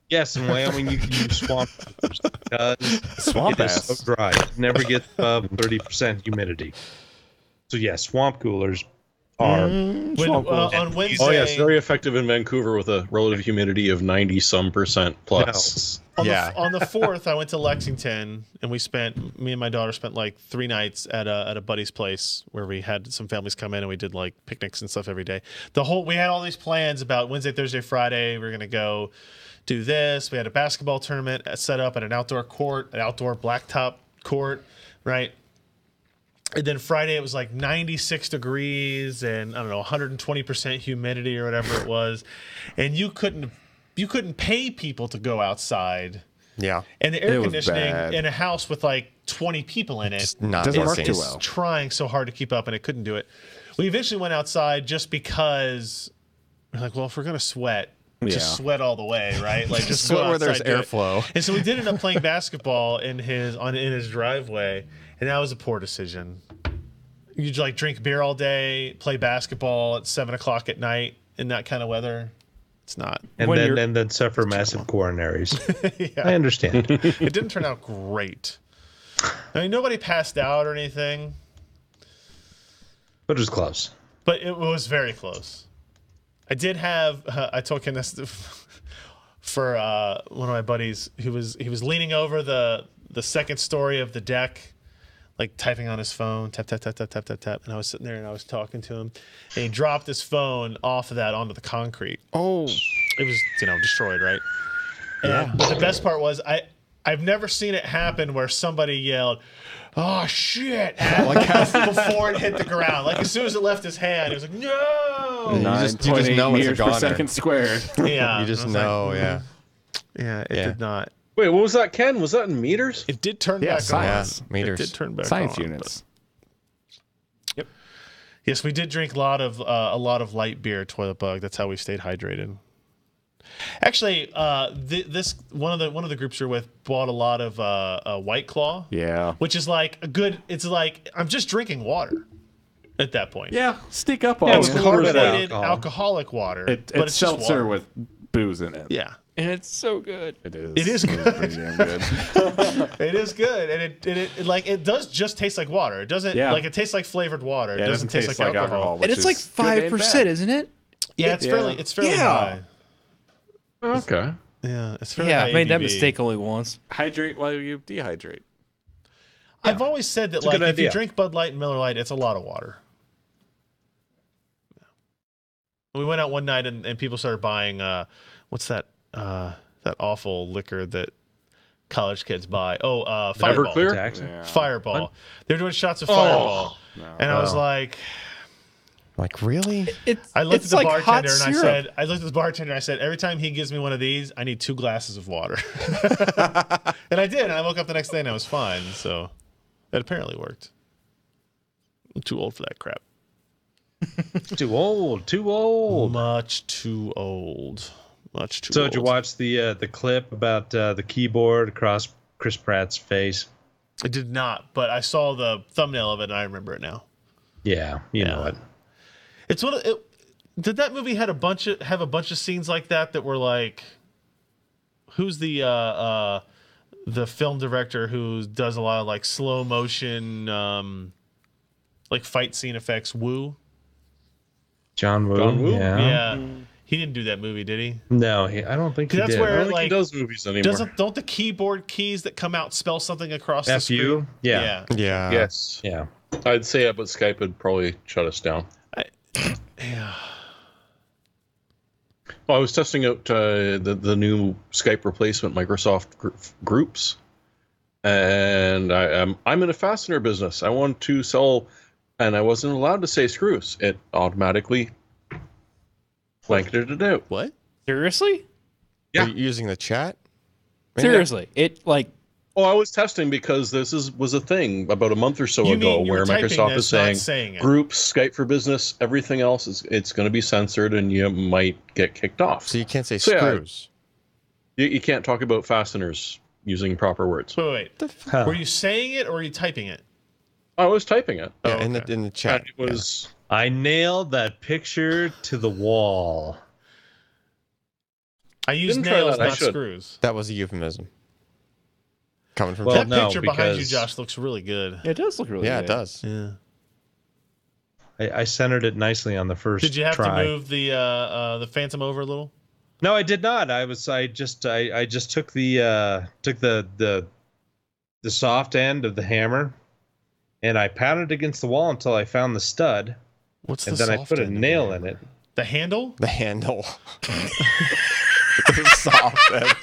Yes, in Wyoming you can use swamp coolers because Swamp it is ass. so dry. It never gets above 30% humidity. So yeah, swamp coolers are On Wednesday, Oh, yeah, it's very effective in Vancouver with a relative humidity of 90-some% plus. on Yeah. the 4th, I went to Lexington, and me and my daughter spent like 3 nights at a buddy's place where we had some families come in and we did like picnics and stuff every day. We had all these plans about Wednesday, Thursday, Friday. We are gonna go do this. We had a basketball tournament set up at an outdoor court, an outdoor blacktop court, right? And then Friday it was like 96 degrees and I don't know 120% humidity or whatever it was, and you couldn't pay people to go outside. Yeah. And the air It was conditioning bad. in a house with like 20 people in it Just not Doesn't work working. too is well. trying so hard to keep up, and it couldn't do it. We eventually went outside just because we're like, well, if we're gonna sweat, Yeah. just sweat all the way, right? Like just Sweat go where there's outside, do it. airflow. And so we did end up playing basketball in his driveway, and that was a poor decision. You like drink beer all day, play basketball at 7 o'clock at night in that kind of weather. It's not. and When then you're- and then suffer massive coronaries. Yeah. I understand. It didn't turn out great. I mean, nobody passed out or anything, But it was close. but it was very close. I did have, I told Ken this, for one of my buddies who was leaning over the second story of the deck, like typing on his phone, tap tap tap tap tap tap tap, and I was sitting there and I was talking to him, and he dropped his phone off of that onto the concrete. Oh, It was destroyed, right? And but the best part was I've never seen it happen where somebody yelled, "Oh shit!" before it hit the ground. Like as soon as it left his hand, he was like, "No!" you just know it's a meters per goner. second squared. Yeah, You just I was like, know, yeah. Yeah, it Yeah. did not. Wait, what was that, Ken? Was that in meters? It did turn Yeah, back science. on. Meters. It did turn back Science on. units. but- Yes, we did drink a lot of light beer, Toilet Bug. That's how we stayed hydrated. Actually, this one of the groups you're with bought a lot of White Claw. Yeah. Which is like a good. It's like I'm just drinking water at that point. Yeah. Sneak up on It's it's it. carbonated alcohol. alcoholic water. It's but it's just seltzer water. with booze in it. Yeah, And it's so good. It is. It is It's good. pretty damn good. it is good, and it like it does just taste like water. It doesn't Yeah. like it tastes like flavored water. Yeah, it doesn't taste like alcohol. which And it's is like good and 5%, bad. isn't it? Yeah, it's fairly Yeah. high. Okay. Yeah, it's fairly Yeah, high I made that ABV. mistake only once. Hydrate while you dehydrate. I've always said that a like good if you idea. drink Bud Light and Miller Lite, it's a lot of water. We went out one night and people started buying what's that awful liquor that college kids buy? Oh, Fireball. Everclear? Jackson. Yeah. Fireball. They were doing shots of Fireball, and I was like, Like, really? It's I looked it's at the like hot bartender and I syrup. said, every time he gives me one of these, I need 2 glasses of water. And I did, and I woke up the next day and I was fine. So that apparently worked. I'm too old for that crap. Too old. Much too old. Much too So old. did you watch the clip about the keyboard across Chris Pratt's face? I did not, but I saw the thumbnail of it and I remember it now. Yeah, you know it. It's one of it. Did that movie have a bunch of scenes like that were like, who's the film director who does a lot of like slow motion like fight scene effects? Woo. John Woo. John Woo? Yeah. He didn't do that movie, did he? No, I don't think he That's did. where- I don't think like, he does movies anymore. Don't the keyboard keys that come out spell something across the screen? FU? Yeah. Yeah. Yes. Yeah. I'd say it, but Skype would probably shut us down. Yeah. Well, I was testing out the new Skype replacement, Microsoft Groups, and I'm in a fastener business. I want to sell, and I wasn't allowed to say screws. It automatically blanketed it out. What? Seriously? Yeah. Are you using the chat? Seriously. It like Oh, I was testing because this was a thing about a month or so You ago mean you where were typing Microsoft this, is not saying, saying it. groups, Skype for Business, everything else it's going to be censored and you might get kicked off. So you can't say So, yeah, screws. You can't talk about fasteners using proper words. Wait. Were you saying it or were you typing it? I was typing it. Yeah, in the chat. And it was I nailed that picture to the wall. I used Didn't try nails, that, I not should. screws. That was a euphemism. Coming from Well, That no, picture behind you, because- Josh, looks really good. it does look really Yeah, good. it does. Yeah. I centered it nicely on the first Did you have try. to move the Phantom over a little? No, I did not. I just took the soft end of the hammer and I pounded it against the wall until I found the stud, What's and the then I soft put a end of nail it? in it. The handle? The handle. The soft end.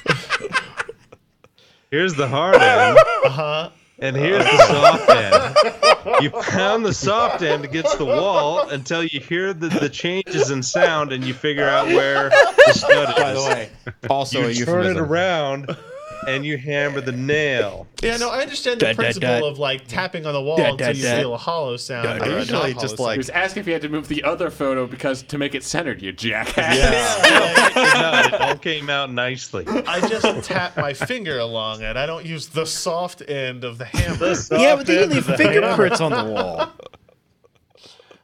Here's the hard end, Uh-huh. and here's the soft end. You pound the soft end against the wall until you hear the changes in sound, and you figure out where the stud is. By the way, also a You turn it euphemism. around, and you hammer the nail. Yeah, no, I understand the Dud, dud, principle dud. of like tapping on the wall Dud, until dud, you dud. feel a hollow sound. Dud, or a dud, usually not just hollow like- He was asking if you had to move the other photo because to make it centered, you jackass. No, it all came out nicely. sound. I just tap my finger along it. I don't use the soft end of the hammer. Yeah, but then you leave fingerprints on the wall.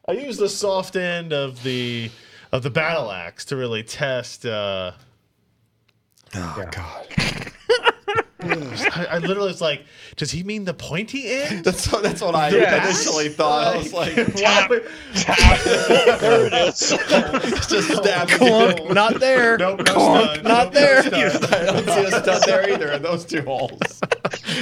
I use the soft end of the battle axe to really test. Oh God. I literally was like, does he mean the pointy end? That's what I initially thought. I was like, There it is. just stab Clunk, not there. Nope, no stud. Not there. I don't see a stud there either in those two holes.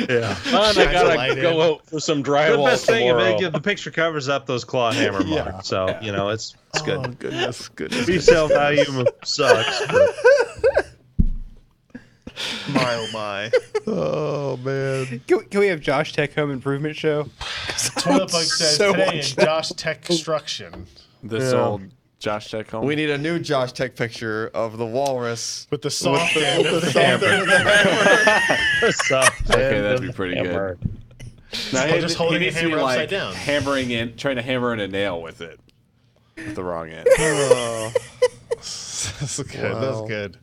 Yeah. And I Shines a gotta light go in. out for some The drywall best thing, tomorrow. the picture covers up those claw hammer marks. So, it's good. Oh, goodness. Resale value sucks. But My. Oh man. Can we have Josh Tech Home Improvement Show? Toilet Bug says So today in much- Josh Tech Construction This old Josh Tech home. We need a new Josh Tech picture of the walrus. with the soft end of the Hammer. hammer. Okay, that'd be pretty Hammer. good. Now, Or just holding needs a to be, hammer upside like, down. trying to hammer in a nail with it. With the wrong end. That's good. That's good.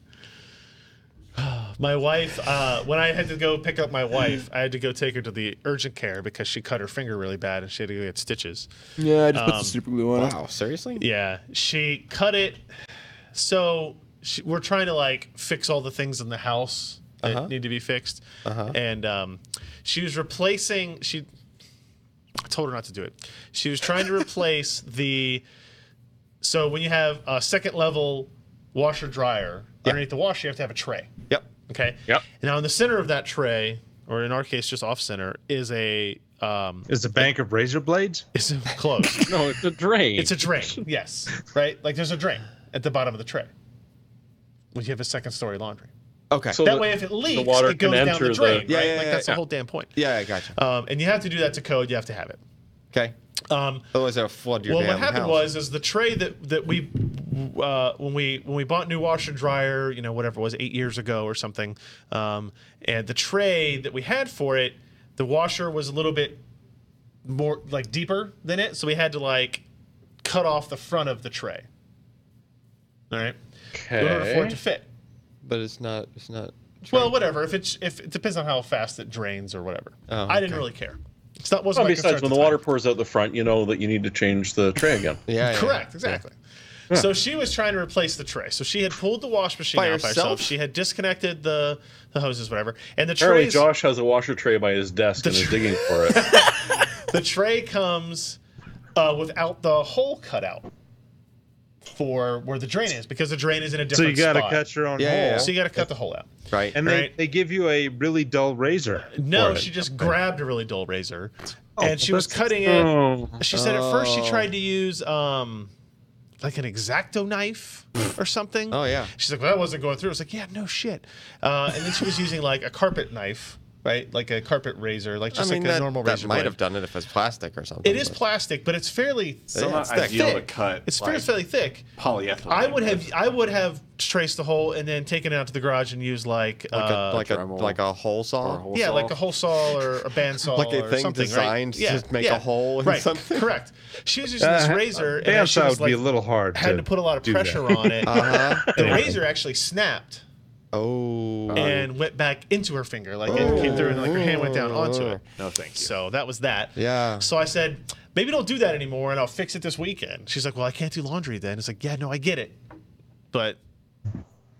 My wife, when I had to go pick up my wife, I had to go take her to the urgent care because she cut her finger really bad and she had to go get stitches. Yeah, I just put the super glue on it. Wow, seriously? Yeah, she cut it. So we're trying to like fix all the things in the house that need to be fixed. And she was replacing. I told her not to do it. She was trying to replace the. So when you have a second level washer dryer underneath the washer, you have to have a tray. Yep. Okay. Yep. And now in the center of that tray, or in our case, just off center, is a is a bank of razor blades? is close. No, it's a drain. It's a drain, yes. Right? Like there's a drain at the bottom of the tray when you have a second story laundry. Okay. So That the- way, if it leaks, water it goes can down the enter drain, the- Yeah, right? yeah, Like yeah, that's the yeah. whole damn point. Yeah, I gotcha. And you have to do that to code. You have to have it. Okay. Otherwise, it'll flood your Well, damn what happened house. was the tray that we when we bought new washer and dryer, whatever it was 8 years ago or something, and the tray that we had for it, the washer was a little bit more like deeper than it, so we had to like cut off the front of the tray. All right, in order for it to fit. But it's not. Well, whatever. If it depends on how fast it drains or whatever. Oh, I didn't okay. really care. Wasn't Well, my besides, concern when at the the water time. pours out the front, you know that you need to change the tray again. Yeah. Correct, exactly. So she was trying to replace the tray. So she had pulled the wash machine By out by herself? herself. She had disconnected the hoses, whatever. And the Apparently, tray Josh has a washer tray by his desk and is digging for it. the tray comes without the hole cut out for where the drain is, because the drain is in a So different you got to spot. cut your own Yeah, hole. yeah, yeah. So you got to cut the hole out. Right. And Right. they give you a really dull razor. No, for it. she just grabbed a really dull razor, and she was that's- cutting it. Oh. She said at first she tried to use like an X-Acto knife or something. Oh, yeah. She's like, well, that wasn't going through. I was like, yeah, no shit. And then she was using like a carpet knife, right? Like a carpet razor, like just like a normal that razor might blade. have done it if it's plastic or something. It is but- plastic, but it's fairly Still not it's thick. ideal to thick. cut. It's like, fairly thick. polyethylene. I would have traced the hole and then taken it out to the garage and used like Dremel like a hole or saw. a hole yeah, saw. like a hole saw or a bandsaw, Like a or thing something, designed right? to just make a hole in right. something? Correct. She was using this razor, and then she Bandsaw was would be like, a little hard. had to put a lot of do pressure that. on it. Uh-huh. The razor actually snapped Oh. and went back into her finger, like it came through, and like her hand went down onto it. No, thank you. So that was that. Yeah. So I said, maybe don't do that anymore, and I'll fix it this weekend. She's like, well, I can't do laundry then. It's like, yeah, no, I get it, but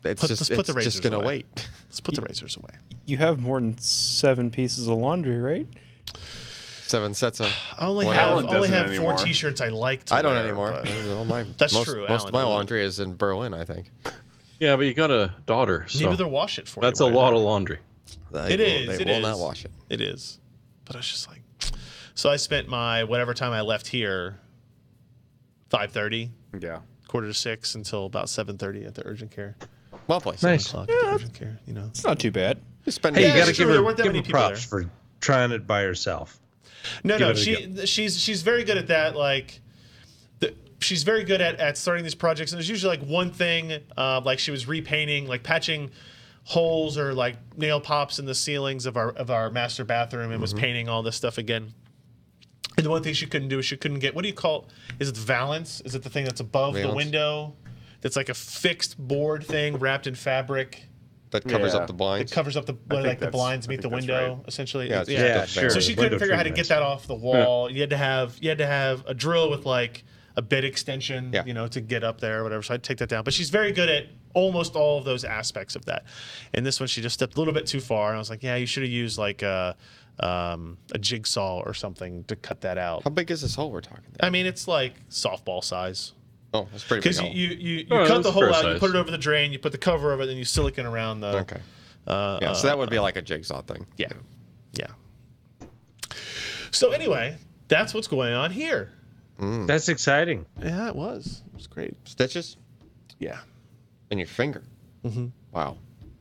It's let's just put the it's razors just gonna away. wait. let's put the razors away. You have more than 7 pieces of laundry, right? 7 sets of. I only Well, have Alan doesn't 4 anymore. T-shirts I like to I don't wear, anymore. but All my, That's most, true, Most Alan of my doesn't. laundry is in Berlin, I think. Yeah, but you got a daughter, so Maybe they'll wash it for that's you. a lot of laundry. It is. They It will is. not wash it. It is. But I was just like, so I spent my whatever time I left here, 5:30, Yeah. 5:45 until about 7:30 at the urgent care. Well played. Nice. 7 o'clock at the urgent care. It's not too bad. You spend Hey, Yeah, you got to it's give true, there her, weren't that give many her people props for trying it by herself. No, Give no, it a she's very good at that. Like, she's very good at starting these projects, and there's usually like one thing, like she was repainting, like patching holes or like nail pops in the ceilings of our master bathroom, and was painting all this stuff again. And the one thing she couldn't do is she couldn't get, what do you call? Is it the valance? Is it the thing that's above the Valance? window? That's like a fixed board thing wrapped in fabric. That covers Yeah. up the It blinds. covers up the where think like the that's- blinds I meet the think that's window, right. essentially. Yeah, it's just Yeah, the sure. bare- So she couldn't Window figure out how to get treatments. that off the wall. You had to have a drill with like a bit extension, Yeah. to get up there or whatever. So I'd take that down. But she's very good at almost all of those aspects of that. And this one, she just stepped a little bit too far. And I was like, yeah, you should have used like a jigsaw or something to cut that out. How big is this hole we're talking about? I mean, it's like softball size. Oh, that's pretty big. Because hole. you Oh, cut that's the hole fair out, you size. put it over the drain, you put the cover over it, then you silicone around the. Okay. Yeah, so that would be like a jigsaw thing. Yeah. Yeah. So anyway, that's what's going on here. That's exciting. Yeah, it was. It was great. Stitches Yeah. in your finger. Mm-hmm. Wow.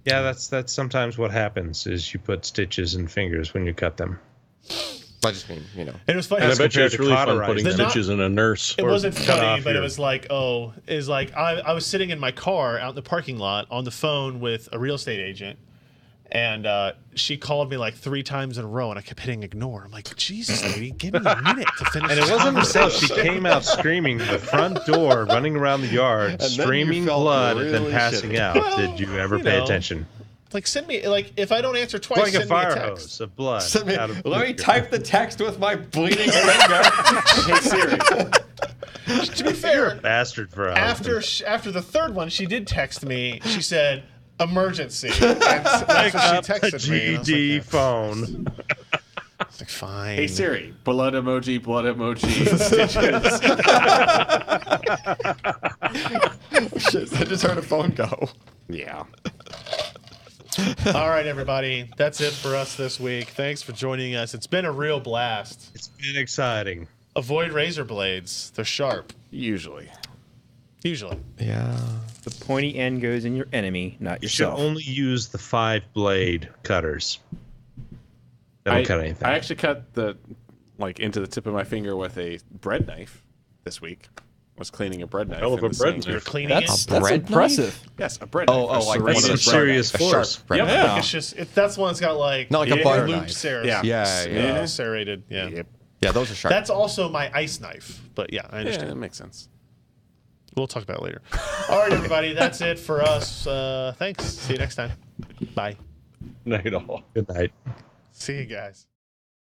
Yeah, that's sometimes what happens is you put stitches in fingers when you cut them. I just mean, And it was funny. And I As bet you compared it's to really fun cauterize. putting They're not- stitches in a nurse. It wasn't cut funny, off but it your- was like, I was sitting in my car out in the parking lot on the phone with a real estate agent, and she called me like 3 times in a row, and I kept hitting ignore. I'm like, Jesus, lady, give me a minute to finish. And it this wasn't herself. She conversation." came out screaming the front door, running around the yard, then you screaming felt blood, and then really passing shitty. out. Well, Did you ever you pay know. attention? Like, send me if I don't answer twice, Like a send me a fire text. hose of blood. Send me, out of let me your- type the text with my bleeding finger. Hey Siri. To be fair, Bastard for a after the third one, she did text me. She said emergency. And that's what she a texted me. And I was GD like, phone. I was like, fine. Hey Siri. Blood emoji. Blood emoji. Shit, I just heard a phone go. Yeah. All right, everybody. That's it for us this week. Thanks for joining us. It's been a real blast. It's been exciting. Avoid razor blades. They're sharp, Usually. usually. Yeah. The pointy end goes in your enemy, not You should yourself. only use the 5-blade cutters. They don't cut anything. I actually cut into the tip of my finger with a bread knife this week. Was cleaning a bread knife. Hell of in a the bread sink. You're knife. cleaning That's it. bread impressive. Yes, a bread Oh, knife. oh, like a one of That's the some bread serious knife, a sharp force. bread Yep, knife. like it's just that's the one that's got like Not like a butter lubed knife. ceras- Yeah. Yeah. serrated. Yeah. Yep. Yeah, those are sharp. That's also my ice knife. But yeah, I Yeah, understand. that makes sense. We'll talk about it later. All right, everybody. That's it for us. Thanks. See you next time. Bye. Night all. Good night. See you guys.